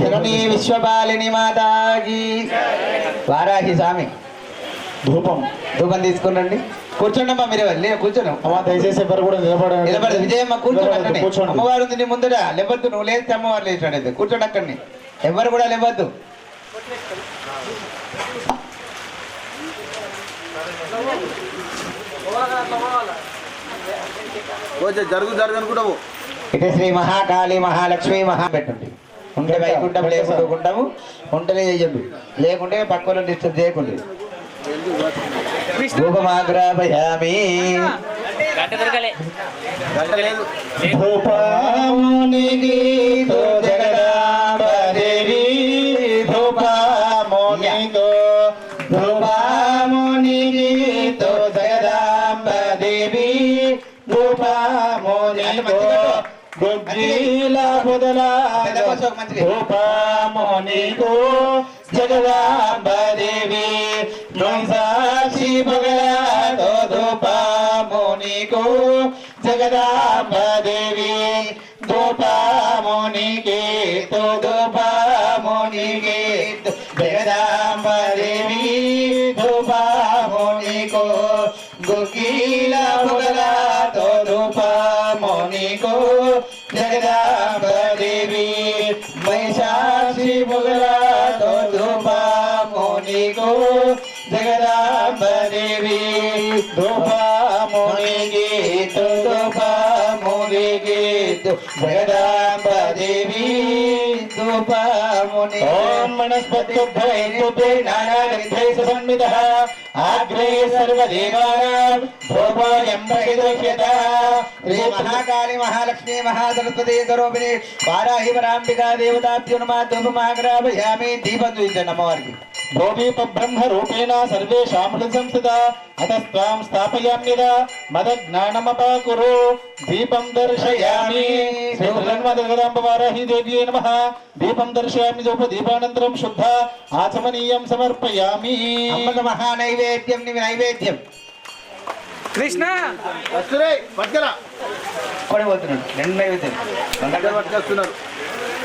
जगनी विश्वपालिनी माता की వారాహి స్వామి ధూపం ధూపం తీసుకురండి. కూర్చోండమ్మా, మీరు కూర్చోను అమ్మా దయచేసి ఎవరు కూడా నిలబడండి. నిలబడదు విజయమ్మ, కూర్చోండి. కూర్చోండి. అమ్మవారు ఉంది నీ ముందర, లేవద్దు. నువ్వు లేస్తే అమ్మవారు లేచాడు. కూర్చోండి అక్కడిని, ఎవరు కూడా లేవద్దు. కొంచెం జరుగు అనుకుంటావు. ఇటు శ్రీ మహాకాళి మహాలక్ష్మి పెట్టండి. ఉంటే వైకుంఠం లేకుంటాము, ఉంటేనే చెయ్యండి, లేకుంటే పక్కన డిస్టర్బ్ చేయకండి. ధూపమాగ్రాపయామి. గంట లేదు. ధూపమునిగీతో జగదాంబదేవి ధూపమునిగో ధూపమునిగీతో జగదాంబదేవి ధూపమునిగో గుగ్గిల బుదలా ధూపమునిగో జగదాంబదేవి సాక్షి బగలాతో ధూపమునిగో జగదాంబదేవి ధూపమునిగే తో ధూపమునిగే జగదాంబదేవి ధూపమునిగో గుగ్గిల బుదలాతో ధూపమునిగో జగదాంబదేవి వైశాఖి బుగలాతో ధూపమునిగో జగదాంబదేవి ధూపమునిగే తో ధూపమునిగే జగదాంబదేవి ధూపముని. ఓం వనస్పత్యుద్ధే నానాగంధై సమన్వితః ఆగ్రే సర్వదేవానాం ధూపోయం ప్రతిదోష్యత. శ్రీ మహాకాళి మహాలక్ష్మి మహాసరస్వతి స్వరూపిణి వారాహి వరాంబికా దేవతాభ్యో నమః ధూపమాగ్రాపయామి. దీపం చూపించండి అమ్మవారికి. భోదీప బ్రహ్మ రూపేణ సర్వేషాం సంస్థిత అతస్త్వాం స్థాపయామ్యదా మద జ్ఞానమపాకురు. దీపం దర్శయామి. శ్రీ జగదాంబవారాహి దేవ్యై నమః. దీపం దర్శయామి. దీపానంతరం శుద్ధ ఆచమనీయం సమర్పయామి. అమృత మహానైవేద్యం నైవేద్యం. కృష్ణ పట్టుకరా కొడిపోతున్నాడు. రెండు నైవేద్యం పట్టుకొస్తున్నారు.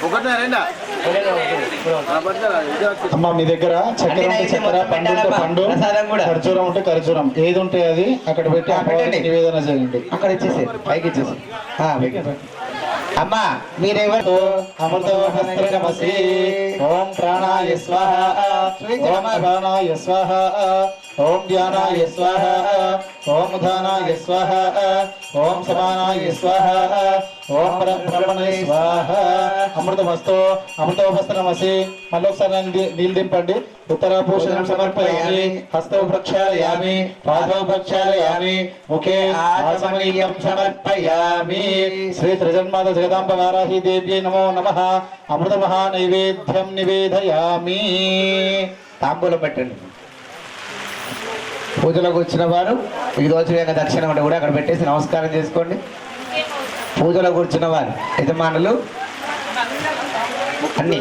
ఒకటే రెండా అమ్మ మీ దగ్గర చక్కెర ఉంటే చక్కెర, పండు ఉంటే పండు, ఖర్జూరం ఉంటే ఖర్జూరం, ఏది ఉంటే అది అక్కడ పెట్టి అమ్మవారికి నివేదన చేయండి. అక్కడ ఇచ్చేసి పైకి ఇచ్చేసి. అమ్మా మీరెవరు? అమృతోహస్త్రమసి. ఓం ప్రాణాయ స్వాహ, ఓం ప్రాణాయ స్వాహ, ఓం ధ్యానాయ స్వాహ, ఓం ఉదానాయ స్వాహ, ఓం సమానాయ స్వాహ, ఓం పరబ్రహ్మణే స్వాహ. అమృతమస్తు. అమృతోహస్త్రమసి. మళ్ళీ ఒకసారి నీళ్ళు దింపండి. ఉత్తరాభూషణం సమర్పయామి. హస్తౌ ప్రక్షాళయామి, పాదౌ ప్రక్షాళయామి, ముఖే ఆచమనీయం సమర్పయామి. శ్రీ త్రిజన్మాత జగదాంబ వారాహి దేవ్యై నమో నమః. అమృత మహానైవేద్యం నివేదయామి. తాంబూలం పెట్టండి. పూజలోకి వచ్చిన వారు మీకు దోచవేగ దక్షిణ ఉంటే కూడా అక్కడ పెట్టేసి నమస్కారం చేసుకోండి. పూజలో కూర్చున్న వారు యజమానులు అన్ని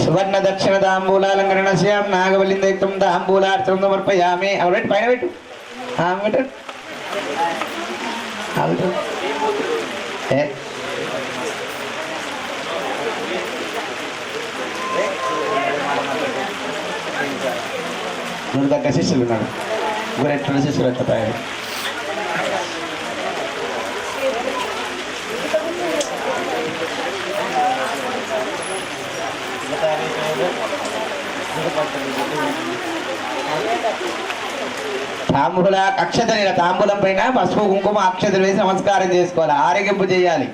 సువర్ణ దక్షిణ తాంబూలాలంకరణ శ్యాం నాగవల్లిందయుక్తం తాంబూలార్చనం సమర్పయామి. అవి పెట్టి పైన పెట్టు. గురు దగ్గర శిష్యులు ఉన్నాడు. గురు ఎట్ల శిష్యులు ఎట్లా పైన తాంబూల అక్షతలు తాంబూలం పైన పసుపు కుంకుమ అక్షతలు వేసి నమస్కారం చేసుకోవాలి. ఆరోగ్యంపు చేయాలి.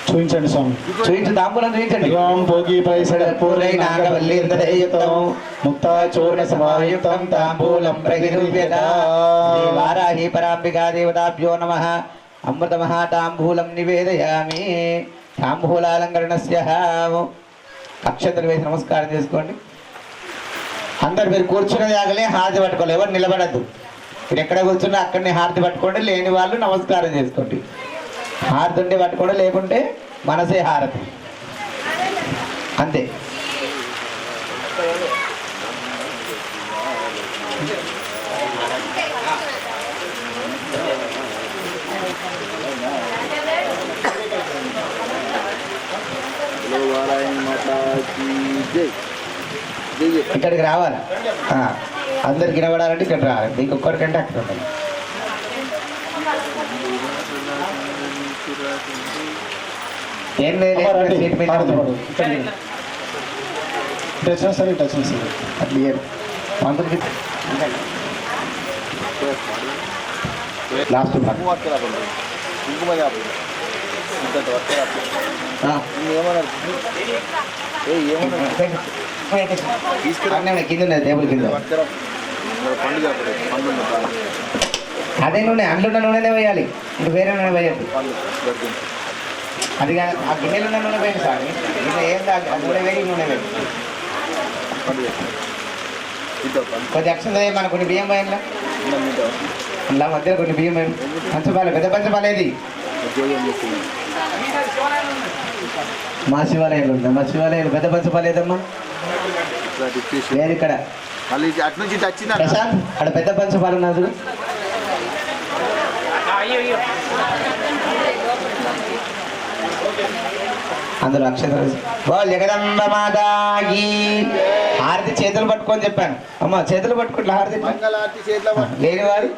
చూపించండి స్వామి. చూపించు. తాంబూలం చూపించండి. ఓం భోగి పైసడ పూర్ణై నాగవల్లీంద్రయుతం ముక్తా చూర్ణ సమాయుక్తం తాంబూలం ప్రగిరువ్యత. శ్రీ వారాహి పరాంబికా దేవతాభ్యో నమః. అమృత మహాతాంబూలం నివేదయామి. తాంబూలాలంకరణస్య అక్షతలు వేసి నమస్కారం చేసుకోండి. అందరు మీరు కూర్చున్నది ఆగలే హారతి పట్టుకోవాలి. ఎవరు నిలబడద్దు. మీరు ఎక్కడ కూర్చున్నా అక్కడనే హారతి పట్టుకోండి. లేని వాళ్ళు నమస్కారం చేసుకోండి. హారతి ఉంటే పట్టుకోండి, లేకుంటే మనసే హారతి అంతే. ఇక్కడికి రావాలి. అందరికి వినబడాలంటే ఇక్కడ రావాలి. మీకు ఒక్కరికంటే అక్కడ ఉండాలి. ఏం లేదు. వచ్చినా సరే ఇటు వచ్చినా సరే అట్లా ఇయ్యరు. పంతులకి లాస్ట్ కుంకుమ పట్టుకురా కుంకుమ యాభై ఇంత పట్టుకురా ఏమన్నారు ఏమన్నా కింద ఉన్నది టేబుల్ కింద పట్టుకురా పండుగ పండు అదే నూనె అందులో నూనెనే వేయాలి, ఇంకా వేరే నూనె వేయద్దు. పండు దొరికింది అది కాదు, ఆ గిన్నెలో ఉన్న నూనె వేయండి సార్. గిన్నె ఏం కాదు, ఆ నూనె వేడి నూనె వేయండి. పండుగ ఇంత పండు కొద్ది అక్షం మన కొన్ని బియ్యం వేయండి, ఇంత అలా మధ్యలో కొన్ని బియ్యం వేయండి. పంచపాలే, పెద్ద పంచపాలేది జోయం చేస్తుంది మా శివాలయంలో ఉందా? మా శివాలయంలో పెద్ద పంచపాలేదమ్మా లేదు ఇక్కడ. మళ్ళీ అటు నుంచి వచ్చిందా ప్రశాంత్ అక్కడ పెద్ద పంచపాలు ఉన్నది చూడు. అందులో అక్షరాలు జగదంబ మాతాకి హారతి చేతులు పట్టుకొని చెప్పాను. అమ్మ చేతులు పట్టుకుంటే హారతి మంగళారతి చేతిలో లేని వారు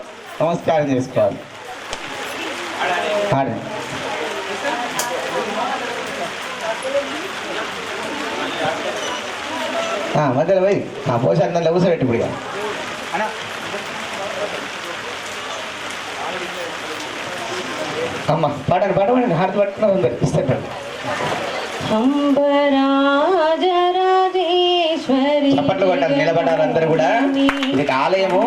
నమస్కారం చేసుకోవాలి. ఆడండి. మధ్యలో పోయి పోసి అందులో ఊసబెట్టి ఇప్పుడు అమ్మ పాడండి పాడమండి, హారతి పట్టుకున్నా ఉంది ఇస్తాడు. చప్పట్లు కొట్టాలి, నిలబడాలి అందరూ కూడా. ఇది ఆలయము,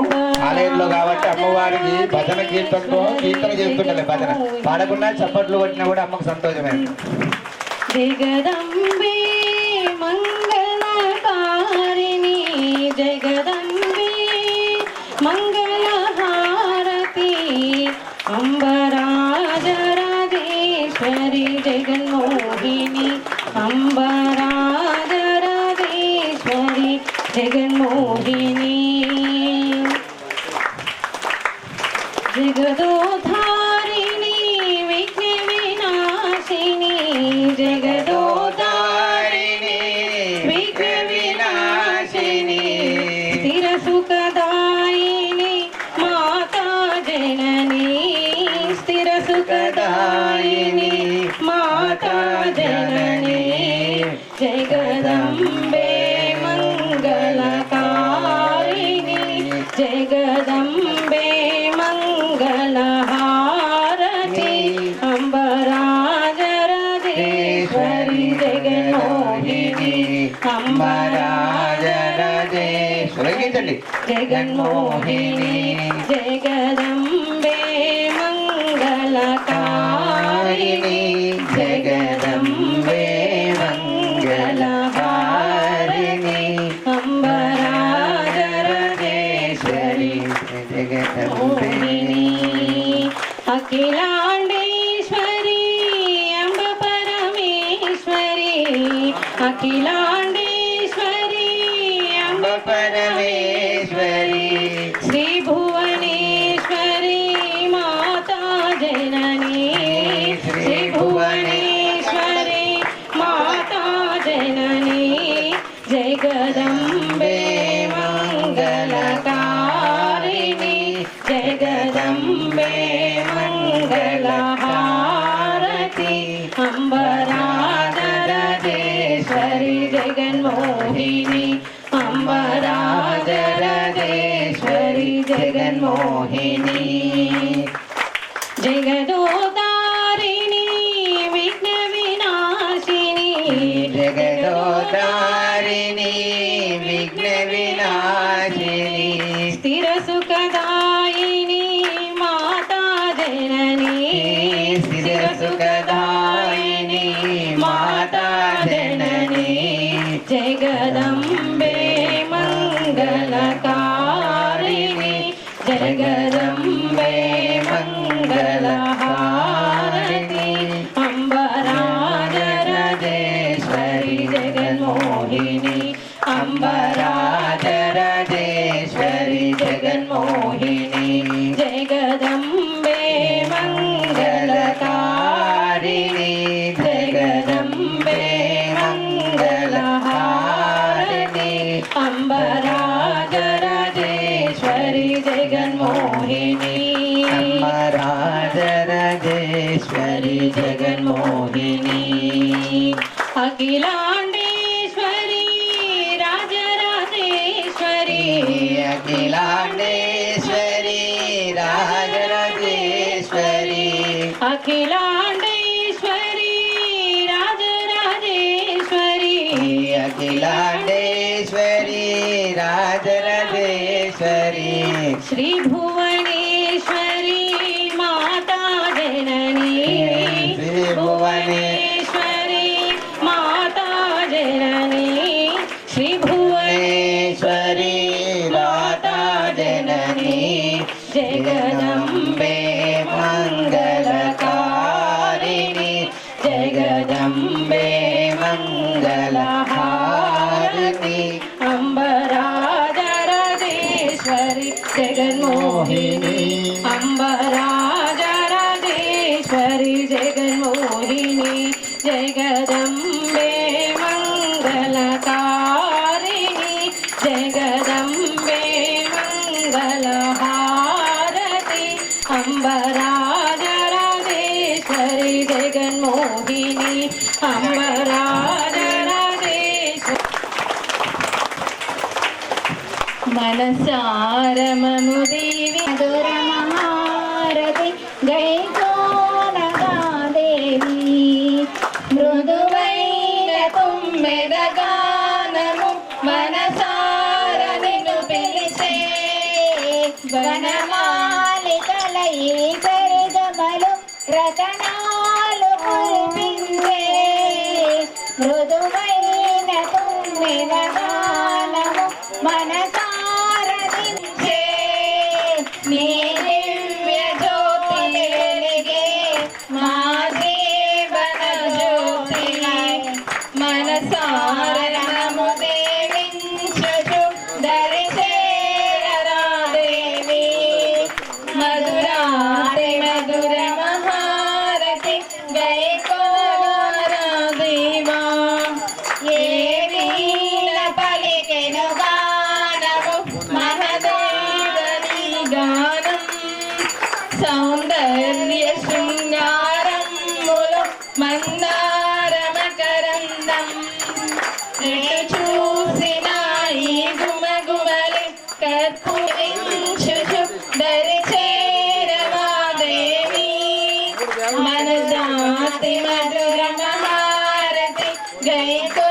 ఆలయంలో కాబట్టి అమ్మవారికి భజన కీర్తన చేస్తుండాలి. భజన పాడకుండా చప్పట్లు కొట్టినా కూడా అమ్మకు సంతోషమే. జగదంబే మంగళకారిణి జగదంబే మంగళహారతి అంబరాజరాజేశ్వరి జగన్మోహిని అంబరాజరాజేశ్వరి జగన్మోహిని జగదోధారిణి విఘ్న వినాశిని జగదోధారిణి విఘ్న వినాశిని స్థిర సుఖదాయిని మాతా జనని స్థిర సుఖదాయిని మాతా జనని జగదంబే మంగళకారిణి జగదంబే మంగళహారతి అంబరాజరాజేశ్వరి జగన్మోహిని అంబరాజరాజేశ్వరి జగన్మోహిని జగదంబే మంగళకారిణి జగదంబే మంగళహారిణి అంబరాజరాజేశ్వరి జగన్మోహిని అఖిలాండేశ్వరి అంబ పరమేశ్వరి అఖిలాండేశ్వరి అంబ పరమేశ్వరి శ్రీ భువనేశ్వరి మాతా జనని శ్రీ భువనేశ్వరి మాతా జనని జగదంబే మంగళకారిణి జగదంబే మంగళహారతి అంబరాజరాజేశ్వరి జగన్మోహిని అంబరాజరాజేశ్వరి జగన్మోహిని జగదోదారిణి విఘ్న వినాశిని జగదోదారిణి విఘ్న వినాశిని స్థిర సుఖదాయిని మాతా జనని స్థిర సుఖదాయిని మాతా జనని జగదంబే మంగళకారిణి జగదంబే మంగళహారతి అంబరాజరాజేశ్వరి జగన్మోహిని అంబరాజరాజేశ్వరి జగన్మోహిని జగదంబే మంగళకారిణి జగదంబే మంగళహారతి అంబరాజరాజేశ్వరి జగన్మోహిని అంబరాజరాజేశ్వరి జగన్మోహిని అఖిలాండేశ్వరి అఖిలాండేశ్వరి రాజరాజేశ్వరి అఖిలాండేశ్వరి రాజరాజేశ్వరి అఖిలాండేశ్వరి రాజరాజేశ్వరి శ్రీ భువనేశ్వరి మాతా జనని శ్రీ భువనే భువనేశ్వరి మాతా జనని శ్రీ భువనేశ్వరి మాతా జనని జగదంబే మంగళకారిణి జగదంబే మంగళహారిణి అంబరాజరాజేశ్వరి జగన్మోహిని అంబరాజరాజేశ్వరి జగన్మోహిని జగదంబే మంగళకారిణి జగదంబే మంగళహారతి అంబరాజరాజేశ్వరి జగన్మోహిని అంబరాజరాజేశ్వరి మనసారమము దేవి మధురమహారతి గైకోనగాదేవి మృదువైన తుమ్మెదగానము మనసార నిన్ను పిలిచే వనమాలికలై పెరుగమలు రతనాలు కురిపించే మృదువైన తుమ్మెదగానము మనసార దించే నీ దివ్య జ్యోతి వెలిగే మా జీవన జ్యోతి మనసార నము దేవించుచు దరిచేరరాదేవి మధురాతి మధుర మహారతి గైకోరాదేవా ఏ వీణ పలికెను గానము మహదేవని గానం సౌందర్య శృంగారములు మందారమకరందం ఎటు చూసిన ఈ గుమగుమలి కర్పూరించుచు దరిచేరవాదేవి మనజాతి మధుర మహారతి గైకోనగారాదేవి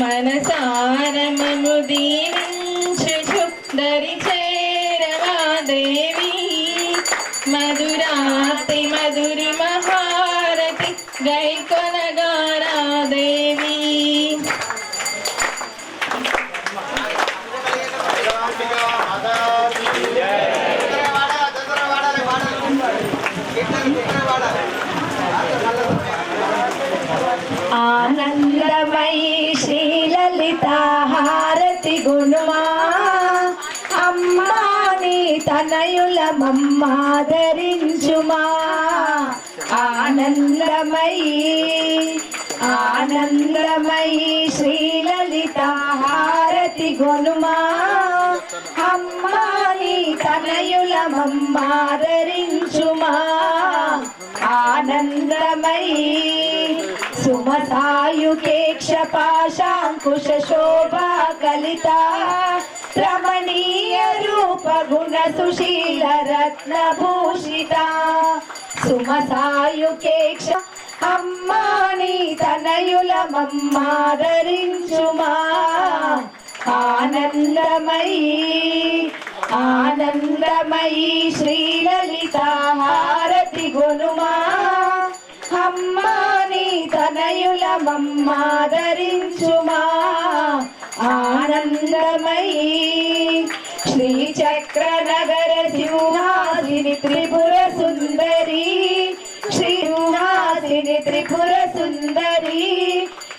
మనసారమము దీవించుచు దరిచేరవాదేవి మధురాతి మధురి మహారతి గైకొనగారాదేవి ఆనందమయీ శ్రీలలిత హారతి గుణమా అమ్మా నీ తనయుల మమ్మాదరించుమా ఆనందమయీ ఆనందమయీ శ్రీలలిత హారతి గుణమా అమ్మా నీ తనయుల మమ్మాదరించుమా ఆనందమయీ సుమసాయుకేక్ష పాశాంకుశ శోభా కలిత రమణీయ రూప గుణ సుశీల రత్న భూషిత సుమసాయుకేక్ష అమ్మా నీ తనయుల మమ్మాదరించుమా ఆనందమయీ ఆనందమయీ శ్రీలలిత హారతి గుణమా అమ్మా నీ తనయుల మమ్మాదరించుమా ఆనందమయీ శ్రీచక్ర నగర సింహాసిని త్రిపుర సుందరి శ్రీహాసిని త్రిపుర సుందరి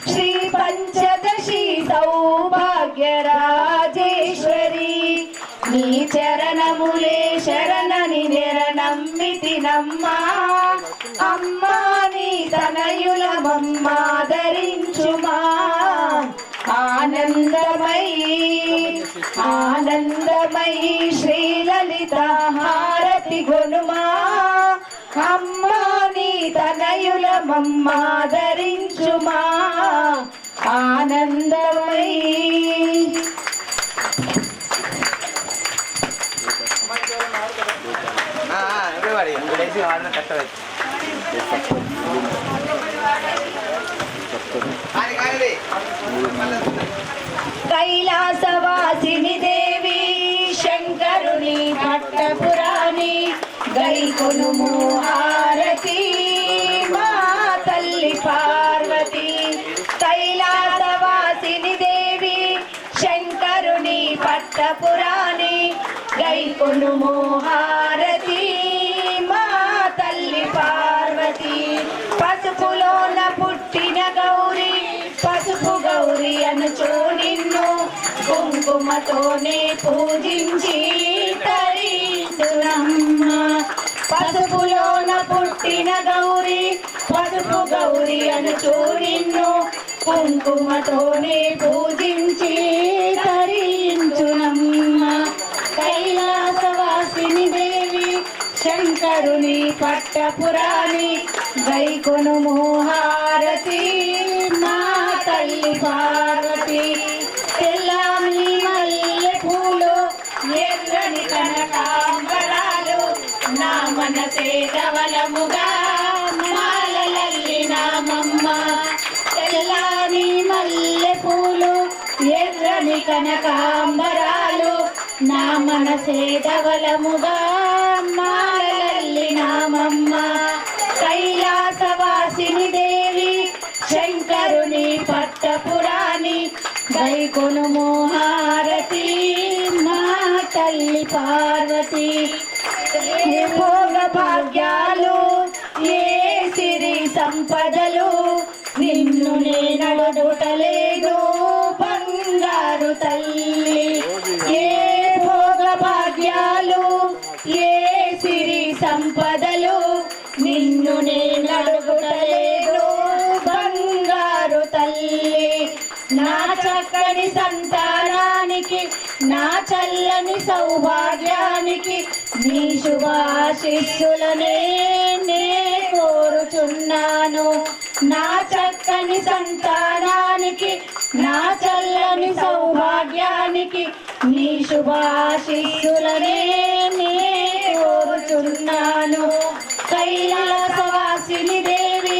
శ్రీ పంచదశి సౌభాగ్య రాజేశ్వరి నీ చరణములే శరణని నిరనమ్మితి నమ్మా అమ్మా నీ తనయుల మమ్మాదరించుమా ఆనందమయీ ఆనందమయీ శ్రీలలిత హారతి గుణమా అమ్మా నీ తనయుల మమ్మాదరించుమా ఆనందమయీ కైలాసవాసిని దేవి శంకరుని పట్టపురాణి గైకొనుము హారతి మా తల్లి పార్వతి. కైలాసవాసిని దేవి శంకరుని పట్టపురాణి గైకొనుము హారతి మా తల్లి పార్వతి. పసుపులోన పుట్టిన గౌరీ పసుపు గౌరీ అనుచు నిన్ను కుంకుమతోనే పూజించి తరించునమ్మ. పసుపులోన పుట్టిన గౌరీ పసుపు గౌరీ అనుచు నిన్ను కుంకుమతోనే పూజించి తరించునమ్మ. కైలాసవాసిని దేవి శంకరుని పట్టపురాణి గైకొనుము హారతి మా తల్లి పార్వతి. తెల్లని మల్లె పూలు ఎర్రని కనకాంబరాలు నా మనసే ధవలముగా మాలలల్లినామమ్మ. తెల్లని మల్లె పూలు ఎర్రని కనకాంబరాలు నా మనసే ధవలముగా మాలలల్లినామమ్మ. కైలాసవాసిని దేవి శంకరుని పట్టపురాణి గైకొనుము హారతి మా తల్లి పార్వతి. భోగ భాగ్యాలు ఏ సిరి సంపదలు నిన్ను నేనడుగుటలేదు బంగారు తల్లి. ఏ భోగ భాగ్యాలు ఏ సిరి సంపదలు నిన్ను నేనడుగుటలేదు బంగారు తల్లి. నా చక్కని సంతానానికి నా చల్లని సౌభాగ్యానికి నీ శుభాశిస్సులనే నే కోరుచున్నాను. నా చక్కని సంతానానికి నా చల్లని సౌభాగ్యానికి నీ శుభాశిస్సులనే నే కోరుచున్నాను. కైలాసవాసిని దేవి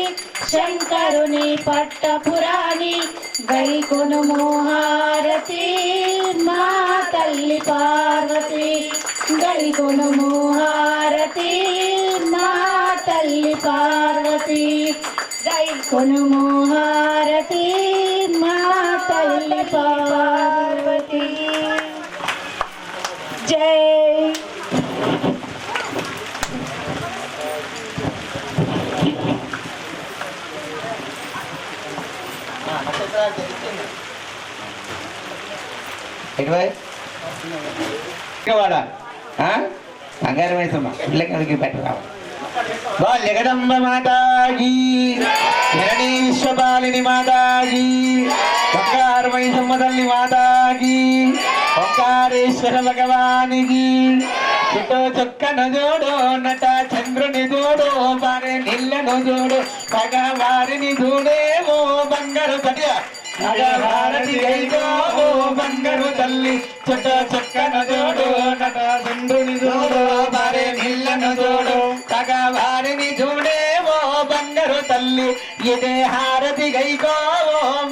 శంకరుని పట్టపురాణి గైకొనుము హారతి మా తల్లి పార్వతి. గైకొనుము హారతి మా తల్లి పార్వతి. గైకొనుము హారతి మా తల్లి పార్వతి. జై వాడా బంగారు వయసమ్మ పిల్లకి పెట్టరా. జగదంబ మాతాజీ ధరణి విశ్వపాలిని మాతాజీ బంగారు వయసమ్మ తల్లి మాతాజీ ఓంకారేశ్వర భగవానికి. చుట్టూ చొక్కను జోడు నట చంద్రుని జోడు బారే నీళ్ళను జోడు భగవారిని చూడేమో బంగారు తడియ భారతి ఓ బంగారు తల్లి. చుట్ట చొక్కన జోడు నట చంద్రుని జోడు బారే నీళ్ళను జోడు భగవారిని చూడేమో బంగారు తల్లి. ఇదే హారతి గైకో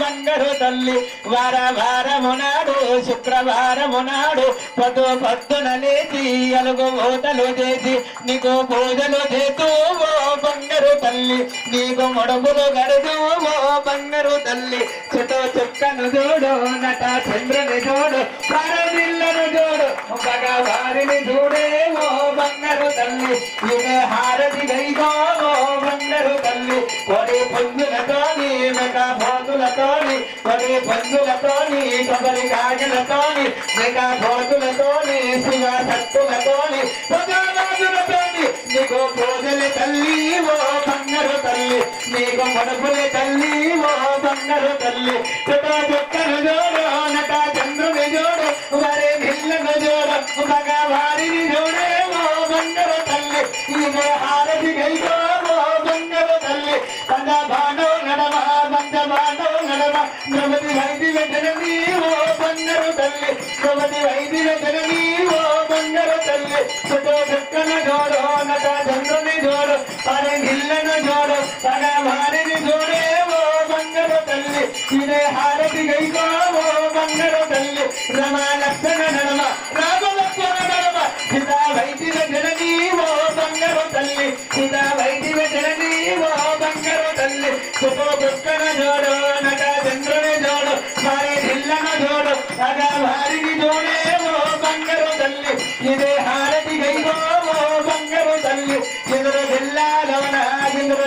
బంగారు తల్లి. వారమునాడు శుక్రవారమునాడు పొద్దున లేచి అలుగు ఓతలు చేసి నీకు పూజలు చేతూ ఓ బంగారు తల్లి. నీకు మొడములు గడుదు ఓ బంగారు తల్లి. చుట్టూ చుక్కను జోడు నట చంద్రుని జోడు పరదిల్లను జోడు భగవారిని చూడే ఓ బంగారు తల్లి. ఇదే హారతి గైగో ఓ బంగారు తల్లి. కొడి పుంజులతోని మెక భోతులతోని కొడి పుంజులతోని కొబ్బరి కాయలతోని మెక భోతులతోని శివ శక్తులతోని భగవాదులతోని నీకు పూజలు తల్లి ఓ బంగారు తల్లి. నీకు మడుపులు తల్లి ఓ బంగారు తల్లి. చుట్టూ చుక్కను జోడు నట చంద్రుని జోడు వరే నిల్లను జోడు భగవారిని జోడే ఓ బంగారు తల్లి. ఇదే హారతి గైకో ఓ బంగారు తల్లి. పంద బాండవ నడమ పంద బాండవ నడమ ద్రౌపది వైదిక జనని ఓ బంగారు తల్లి. ద్రౌపది వైదిక జనని ఓ బంగారు తల్లి. చుట్టూ చుక్క కృష్ణను జోడు నట చంద్రుని జోడు అరే గిల్లను జోడు తన వారిని జోడేవో బంగారు తల్లి ఇదే హారతి గైకోవో బంగారు తల్లి రమా లక్షణ నడమ రామలక్ష్మణ నడమ సీతా వైదిక జననీవో బంగారు తల్లి సీతా వైదిక జననీవో బంగారు తల్లి సుఖ పుష్కర జోడు నట చంద్రుని జోడు మరి గిల్లను జోడు తన వారిని జోడేవో బంగారు తల్లి ఇదే హారతి గైకోవో బంగారు తల్లి ఇంద్ర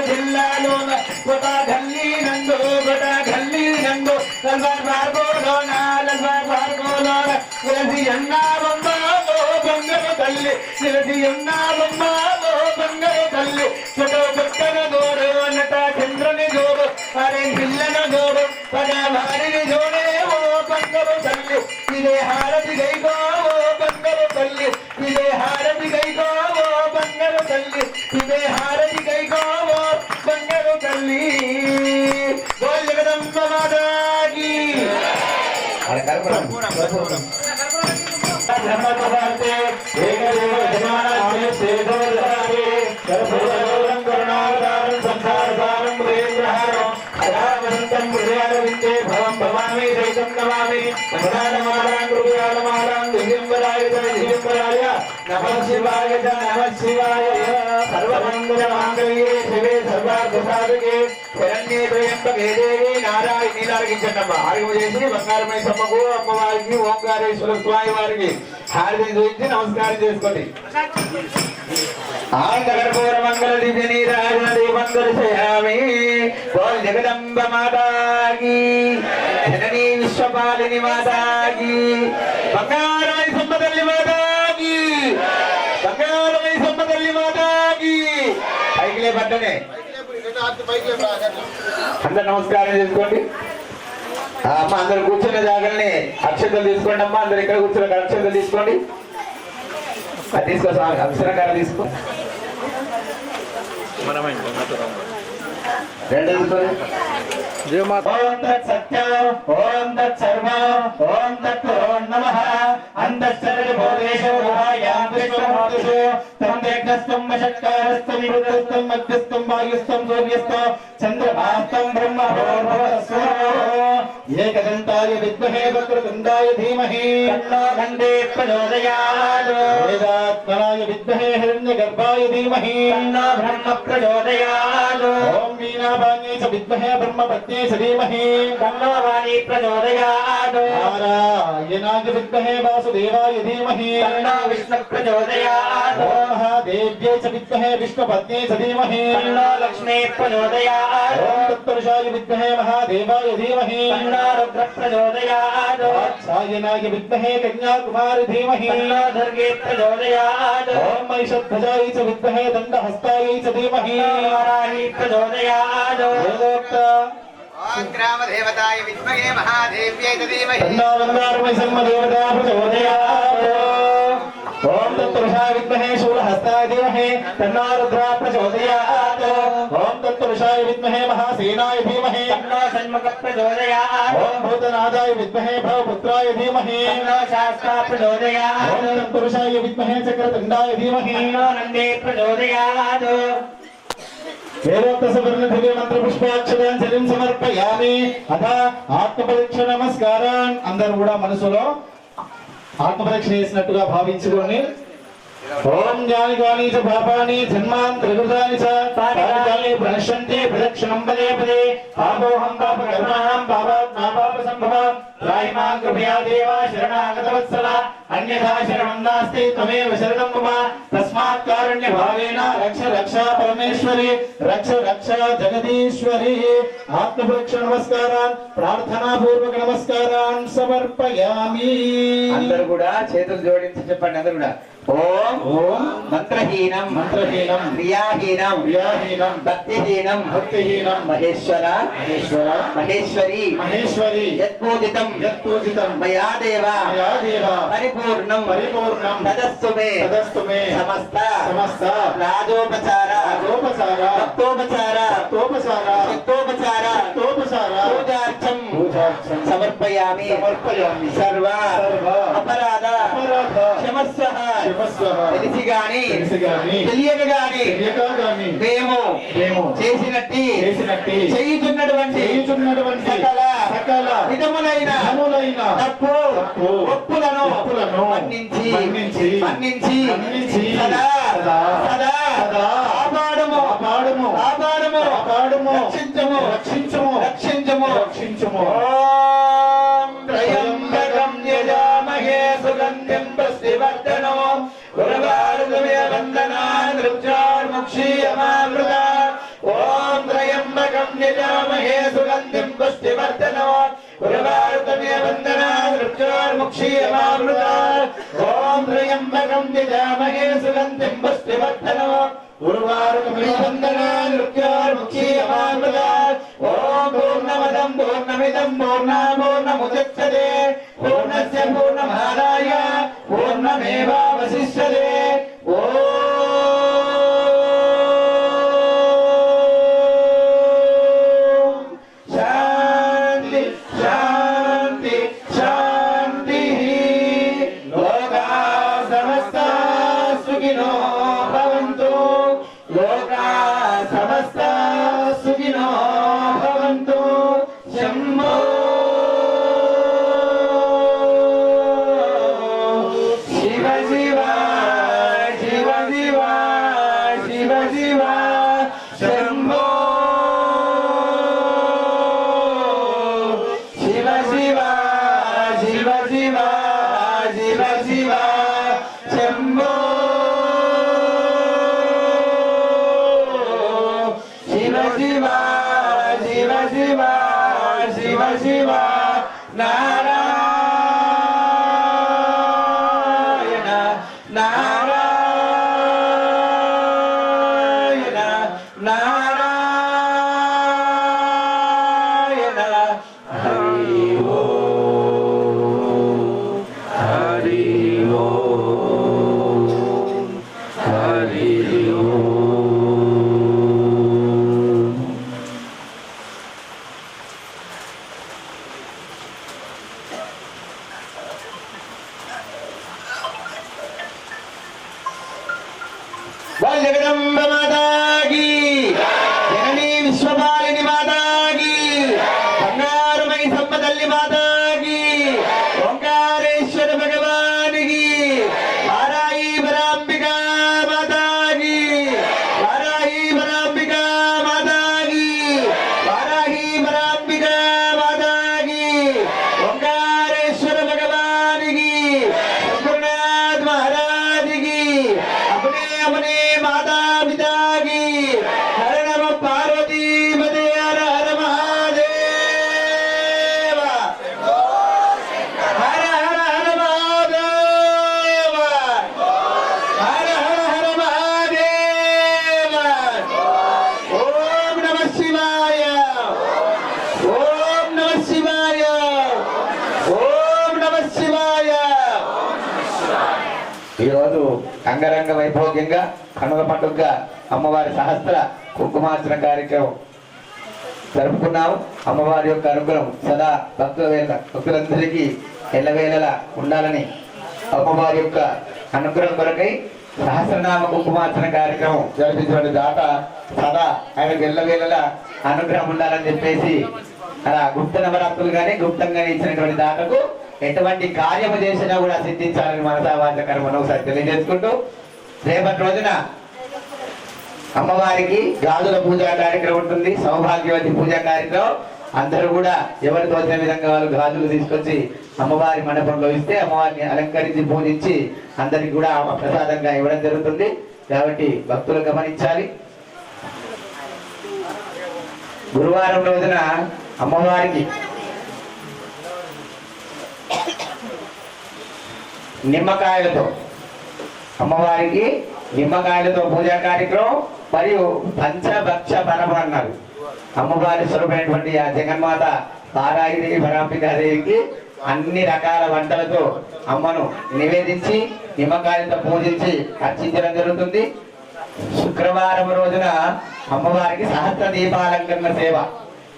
జిల్లాలోన గొట గల్లీ నందు లల్బార్ మార్గోలోన నిలసి ఎన్నారమ్మాలో బంగారు తల్లి నిలసి ఎన్నారమ్మాలో బంగారు తల్లి చుట్టూ పుట్టన జోడు నట చంద్రుని జోడు అరే పిల్లన జోడు పద వారిని జోడేవో బంగారు తల్లి ఇదే హారతి గైకోవో బంగారు తల్లి ఇదే హారతి గైకోవో బంగారు తల్లి ఇదే హారతి గైకోవో బంగారు తల్లి గోల్ జగదంబ మాతాకి ధర్మపదార్థే ఏకదేవ జనానాయ సేదోదారే సర్వోదరం కరుణావతారం సంసారసారం ముదేంద్రహారం అదావనంతం హృదయారవిందే భవం భవామి దైతం నమామి నమః దివ్యంబరాయ నమః శివాయ సర్వమంగళమాంగళ్యే శివే సర్వార్థసాధకే శరణ్యే త్రయంబకే దేవి నారాయణి లాగించండమ్మ ఆరోగ్యం చేసి బంగారమై సమ్మకు అమ్మవారికి ఓంకారేశ్వర స్వామి వారికి హారతి చూపించి నమస్కారం చేసుకోండి ఆంధ్రకర్పూర మంగళ దివ్య నీరాజన దీపం దర్శయామి గోల్ జగదంబ మాతాకి జననీ విశ్వపాలిని మాతాకి బంగారమై సమ్మతల్లి మాతాకి బంగారమై సమ్మతల్లి మాతాకి పైకిలే పట్టనే అందరు నమస్కారం చేసుకోండి అమ్మ అందరు కూర్చున్న జాగాల్ని అక్షతలు తీసుకోండి అమ్మా అందరు ఇక్కడ కూర్చున్న అక్షతలు తీసుకోండి అది తీసుకో అక్షరకార తీసుకో ఓం తత్ సత్యం ఓం తత్ సర్వ ఓం తత్ నమః అంతఃసర్వ భూతేషు గుహాయాం విశ్వమూర్తిషు తం దేహస్థం వశత్కారస్థం విరుద్ధస్థం మధ్యస్థం వాయుస్థం సూర్యస్థం చంద్రమాస్తం బ్రహ్మభూర్భువస్వ ఏకదంతాయ విద్మహే వక్రతుండాయ ధీమహి తన్నో నందే ప్రచోదయాత్ వేదాత్మనాయ విద్మహే హిరణ్యగర్భాయ ధీమహి తన్నో బ్రహ్మ ప్రచోదయాత్ ఓం వీణాపాణ్యే చ విద్మహే బ్రహ్మపత్న్యే చ ధీమహి తన్నో వాణీ ప్రచోదయాత్ నారాయణాయ విద్మహే వాసుదేవాయ ధీమహి తన్నో విష్ణు ప్రచోదయాత్ ఓం మహాదేవ్యై చ విద్మహే విష్ణుపత్న్యే చ ధీమహి తన్నో లక్ష్మీ ప్రచోదయాత్ ఓం తత్పురుషాయ విద్మహే మహాదేవాయ ధీమహి తన్నో రుద్ర ప్రచోదయాత్ సాయనాయ విద్మహే కన్యాకుమారి ధీమహి తన్నో దుర్గే ప్రచోదయాత్ ఓం మహిషధ్వజాయ చ విద్మహే దండహస్తాయ చ ధీమహి వారాహి ప్రచోదయాత్ వేదోక్త గ్రామదేవతాయ విద్మహే మహాదేవ్యై ధీమహి తన్నో బంగారమయ సమ్మదేవతా ప్రచోదయాత్ ఓం తత్పురుషాయ విద్మహే శూలహస్తాయ ధీమహి తన్నో రుద్ర ప్రచోదయాత్ ఓం తత్పురుషాయ విద్మహే మహాసేనాయ ధీమహి తన్నో షణ్ముఖ ప్రచోదయాత్ ఓం భూతనాథాయ విద్మహే భవపుత్రాయ ధీమహి తన్నో శాస్త్ర ప్రచోదయాత్ ఓం తత్పురుషాయ విద్మహే చక్రతుండాయ ధీమహి తన్నో నందే ప్రచోదయాత్ వేదోక్త సువర్ణ దివ్య మంత్ర పుష్పాక్షరాంజలిం సమర్పయామి అథ ఆత్మపరీక్ష నమస్కారాన్ అందరూ కూడా మనసులో ఆత్మపరీక్ష చేసినట్టుగా భావించుకొని ఓం జ్ఞాని జ్ఞాని చ పాపాని జన్మాంతరకృతాని చ పాపాని ప్రణశ్యంతి ప్రదక్షిణం పదే పదే పాపోహం పాపకర్మాణం పాపాత్మా పాప సంభవం రాయిమాం కృపయా దేవా శరణాగతవత్సల అన్యథా శరణం నాస్తి త్వమేవ శరణం మమ తస్మాత్ కారుణ్య భావేన రక్ష రక్ష పరమేశ్వరి రక్ష రక్ష జగదీశ్వరి ఆత్మపరీక్ష నమస్కారాన్ ప్రార్థనా పూర్వక నమస్కారాన్ సమర్పయామి అందరూ కూడా చేతులు జోడించి చెప్పండి అందరూ కూడా ఓం ఓం మంత్రహీనం క్రియాహీనం భక్తిహీనం మహేశ్వర మహేశ్వరి యత్పూజితం మయా దేవ పరిపూర్ణం తదస్తు మే సమస్త రాజోపచార భక్తోపచార పూజార్థం సమర్పయామి సర్వ అపరాధ క్షమ శివస్వః శివస్వః తెలిసి గాని తెలిసి గాని తెలియక గాని తెలియక గాని మేము మేము చేసినట్టి చేయుచున్నటువంటి సకల విధములైన తప్పు ఒప్పులను మన్నించి సదా కాపాడుము రక్షించుము ఓం త్రయంబకం యజామహే సుగంధిం పుష్టివర్ధనం ఉర్వారుకమివ వందనాన్ మృత్యోర్ముక్షీయమామృతాత్ ఓం త్రయంబకం యజామహే సుగంధిం పుష్టివర్ధనం ఉర్వారుకమివ వందనాన్ మృత్యోర్ముక్షీయమామృతాత్ ఓం త్రయంబకం యజామహే సుగంధిం పుష్టివర్ధనం ఉర్వారుకమివ వందనాన్ మృత్యోర్ముక్షీయమామృతాత్ ఓం పూర్ణమదం పూర్ణమిదం పూర్ణముదచ్యతే పూర్ణస్య పూర్ణమాదాయ పూర్ణమేవావశిష్యతే ఓం శాంతి శాంతి శాంతి లోకా సమస్తా సుఖినో భవంతు లోకా సమస్తా సుఖినో భవంతు శంభో శివ శివ శివ శివ శివ శివ శంభో శివ శివ శివ శివ శివ శివ శంభో శివ శివ శివ శివ శివ శివ నారాయణ నారాయణ నారాయణ హరి ఓం హరి ఓం హరి ఓం జగదంబ మాతాకి జననీ విశ్వపాలిని మాతాకి బంగారుమై సమ్మ తల్లి మాతాకి ఓంకారేశ్వర భగవానికి వారాయి పరాంబికా మాతాకి వారాయి పరాంబికా మాతాకి వారాయి పరాంబికా మాతాకి ఓంకారేశ్వర భగవానికి శంకరనాథ్ మహారాజుకి अपने अपने माता पिता की हर नम पार्वती मदे हर हर महादेव हर हर हर महादेव हर हर हर महादेव ओम नमः शिवाय ओम नमः शिवाय ओम नमः शिवाय ఈరోజు అంగరంగ వైభోగ్యంగా కనుల పండుగగా అమ్మవారి సహస్ర కుంకుమార్చన కార్యక్రమం జరుపుకున్నాము. అమ్మవారి యొక్క అనుగ్రహం సదా భక్తులందరికీ ఎల్లవేళలా ఉండాలని అమ్మవారి యొక్క అనుగ్రహం కొరకై సహస్రనామ కుంకుమార్చన కార్యక్రమం జరిపించిన దాత సదా ఆయనకు ఎల్లవేళలా అనుగ్రహం ఉండాలని చెప్పేసి అలా గుప్త నవరాత్రులు కానీ గుప్తంగా ఇచ్చినటువంటి దాతకు ఎటువంటి కార్యము చేసినా కూడా సిద్ధించాలని మనసా వాచ కర్మను ఒకసారి తెలియజేసుకుంటూ రేపటి రోజున అమ్మవారికి గాజుల పూజా కార్యక్రమం ఉంటుంది. సౌభాగ్యవతి పూజా కార్యక్రమం అందరూ కూడా ఎవరు తోచిన విధంగా వాళ్ళు గాజులు తీసుకొచ్చి అమ్మవారి మండపంలో ఇస్తే అమ్మవారిని అలంకరించి పూజించి అందరికి కూడా ప్రసాదంగా ఇవ్వడం జరుగుతుంది. కాబట్టి భక్తులు గమనించాలి. గురువారం రోజున అమ్మవారికి నిమ్మకాయలతో అమ్మవారికి నిమ్మకాయలతో పూజా కార్యక్రమం మరియు పంచభక్ష పరమ అన్నారు. అమ్మవారి స్వరూపమైనటువంటి ఆ జగన్మాత పారాయిదేవి పరాంబికాదేవికి అన్ని రకాల వంటలతో అమ్మను నివేదించి నిమ్మకాయలతో పూజించి అర్చించడం జరుగుతుంది. శుక్రవారం రోజున అమ్మవారికి సహస్ర దీపాలంకరణ సేవ.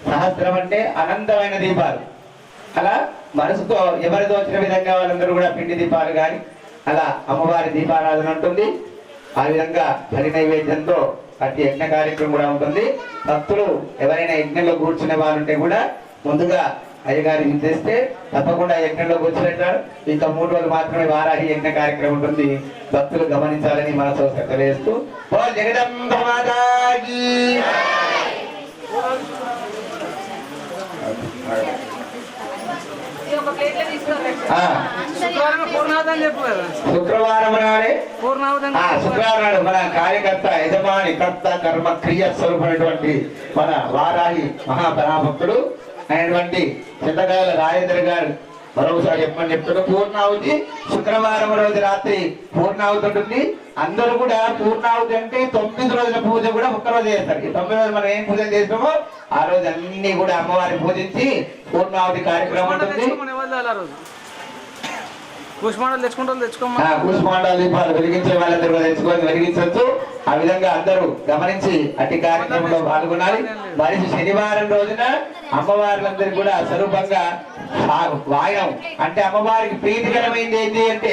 సహస్రం అంటే అనంతమైన దీపాలు. అలా మనసుతో ఎవరితో వచ్చిన విధంగా వాళ్ళందరూ కూడా పిండి దీపాలు కానీ అలా అమ్మవారి దీపారాధన ఉంటుంది. ఆ విధంగా బలి నైవేద్యంతో అతి యజ్ఞ కార్యక్రమం కూడా ఉంటుంది. భక్తులు ఎవరైనా యజ్ఞంలో కూర్చునే వారు ఉంటే కూడా ముందుగా అయ్యగారికి తెస్తే తప్పకుండా యజ్ఞంలో కూర్చుంటారు. ఇంకా 3 రోజులు మాత్రమే వారాహి యజ్ఞ కార్యక్రమం ఉంటుంది. భక్తులు గమనించాలని మనసు తెలియజేస్తూ జగదంబ మాతాకి శుక్రవారం నాడే శుక్రవారం నాడు మన కార్యకర్త యజమాని కర్త కర్మ క్రియ స్వరూపమైనటువంటి మన వారాహి మహాపరాభక్తుడు అయినటువంటి చింతకాయల రాజేంద్ర గారు మరొకసారి చెప్తున్నారు. పూర్ణాహుతి శుక్రవారం రోజు రాత్రి పూర్ణాహుతి ఉంటుంది. అందరూ కూడా పూర్ణాహుతి అంటే 9 రోజుల పూజ కూడా ఒక్కరోజు చేస్తారు. ఈ 9 రోజులు మనం ఏం పూజలు చేస్తామో ఆ రోజు అన్ని కూడా అమ్మవారిని పూజించి పూర్ణాహుతి కార్యక్రమం ఉంటుంది. కూష్మాండాలు దీపాలు వెలిగించే వాళ్ళందరూ తెచ్చుకొని వెలిగించవచ్చు. ఆ విధంగా అందరూ గమనించి అట్టి కార్యక్రమంలో పాల్గొనాలి. మరి శనివారం రోజున అమ్మవార్లందరూ కూడా స్వరూపంగా వాయనం అంటే అమ్మవారికి ప్రీతికరమైంది ఏంటి అంటే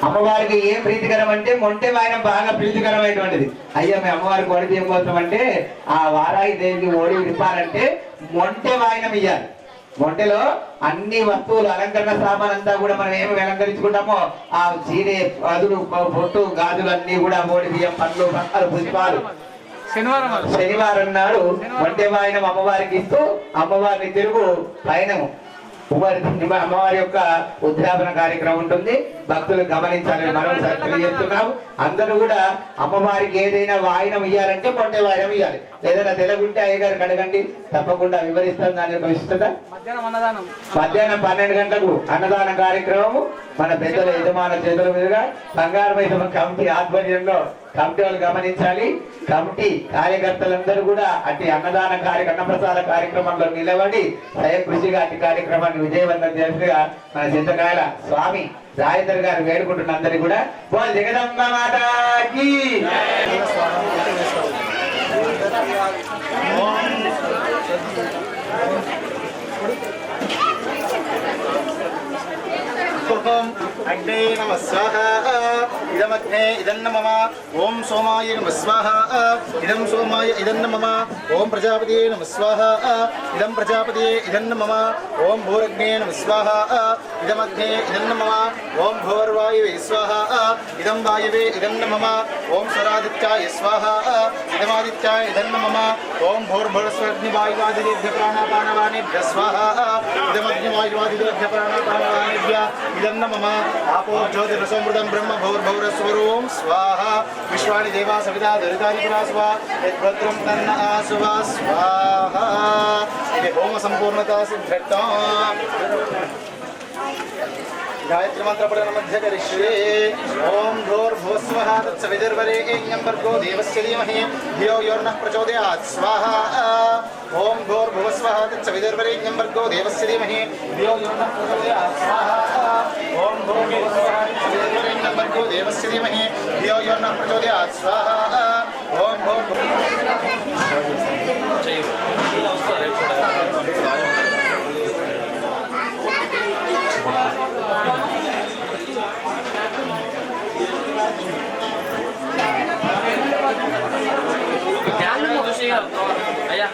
అమ్మవారికి ఏం ప్రీతికరం అంటే మొంటె వాయనం బాగా ప్రీతికరమైనటువంటిది. అయ్యా మేము అమ్మవారికి ఓడి బియ్యం కోసం అంటే ఆ వారాహి దేవికి ఓడి విప్పాలంటే మొంటె వాయనం ఇయ్యాలి. మొంటెలో అన్ని వస్తువులు అలంకరణ సామాన్ అంతా కూడా మనం ఏమి అలంకరించుకుంటామో ఆ చీరే అదులు పొట్టు గాజులు అన్ని కూడా ఓడి బియ్యం పండ్లు పంటలు పుష్పాలు శనివారం నాడు మొంటె వాయనం అమ్మవారికి ఇస్తూ అమ్మవారిని తిరుగు పయనం అమ్మవారి యొక్క ఉద్యాపన కార్యక్రమం ఉంటుంది. భక్తులు గమనించాలని మరోసారి తెలియజేస్తున్నాం. అందరూ కూడా అమ్మవారికి ఏదైనా వాయనం ఇయ్యాలంటే మొంటె వాయనం ఇవ్వాలి. ఏదైనా తెలుగుంటే అయ్యగారు కడగండి, తప్పకుండా వివరిస్తాం. దాని యొక్క విశిష్టత మధ్యాహ్నం 12 గంటలకు అన్నదాన కార్యక్రమము మన పెద్దల యజమాన చేతుల మీదుగా బంగారు కమిటీ ఆధ్వర్యంలో కమిటీ వాళ్ళు గమనించాలి. కమిటీ కార్యకర్తలందరూ కూడా అట్టి అన్నదాన అన్నప్రసాద కార్యక్రమంలో నిలబడి స్వయం కృషిగా అట్టి కార్యక్రమాన్ని విజయవంతం చేసిగా మన చింతకాయల స్వామి రాజేంద్ర గారు వేడుకుంటున్న అందరికీ కూడా జగదంబ మాతాకి అగ్నే నమః స్వాహా ఇదమగ్నే ఇదన్న మమ ఓం సోమాయ నమః స్వాహా ఇదం సోమాయ ఇదన్న మమ ఓం ప్రజాపతియే నమః స్వాహా ఇదం ప్రజాపతియే ఇదన్న మమ ఓం భూరగ్నే నమః స్వాహా ఇదమగ్నే ఇదన్న మమ ఓం భూర్వాయువే స్వాహా ఇదం వాయువే ఇదన్న మమ ఓం స్వరాదిత్యాయ స్వాహా ఇదమాదిత్యాయ ఇదన్న మమ ఓం భూర్భువస్వగ్నివాయువాదిభ్య ప్రాణాపానవానేభ్య స్వాహా ఇదమగ్నివాయువాదిభ్య ప్రాణాపానవానేభ్య ఇదన్న మమ ఆపో జ్యోతిరసమృతం బ్రహ్మ భౌర్భౌరస్వరూం స్వాహా విశ్వాని దేవా సవితా దురితాని పురాస్వా యద్భద్రం తన్న ఆసువా స్వాహా ఇది హోమ సంపూర్ణతా సిద్ధ్యర్థం गायत्री मंत्र पठन मध्य करिष्ये ओम भूर्भुवस्वः तत्सवितुर्वरेण्यं भर्गो देवस्य धीमहि धियो यो नः प्रचोदयात् स्वाहा ओम भूर्भुवस्वः तत्सवितुर्वरेण्यं भर्गो देवस्य धीमहि धियो यो नः प्रचोदयात् स्वाहा ओम भूर्भुवस्वः तत्सवितुर्वरेण्यं भर्गो देवस्य धीमहि धियो यो नः प्रचोदयात् स्वाहा ओम Jangan mau sih ya.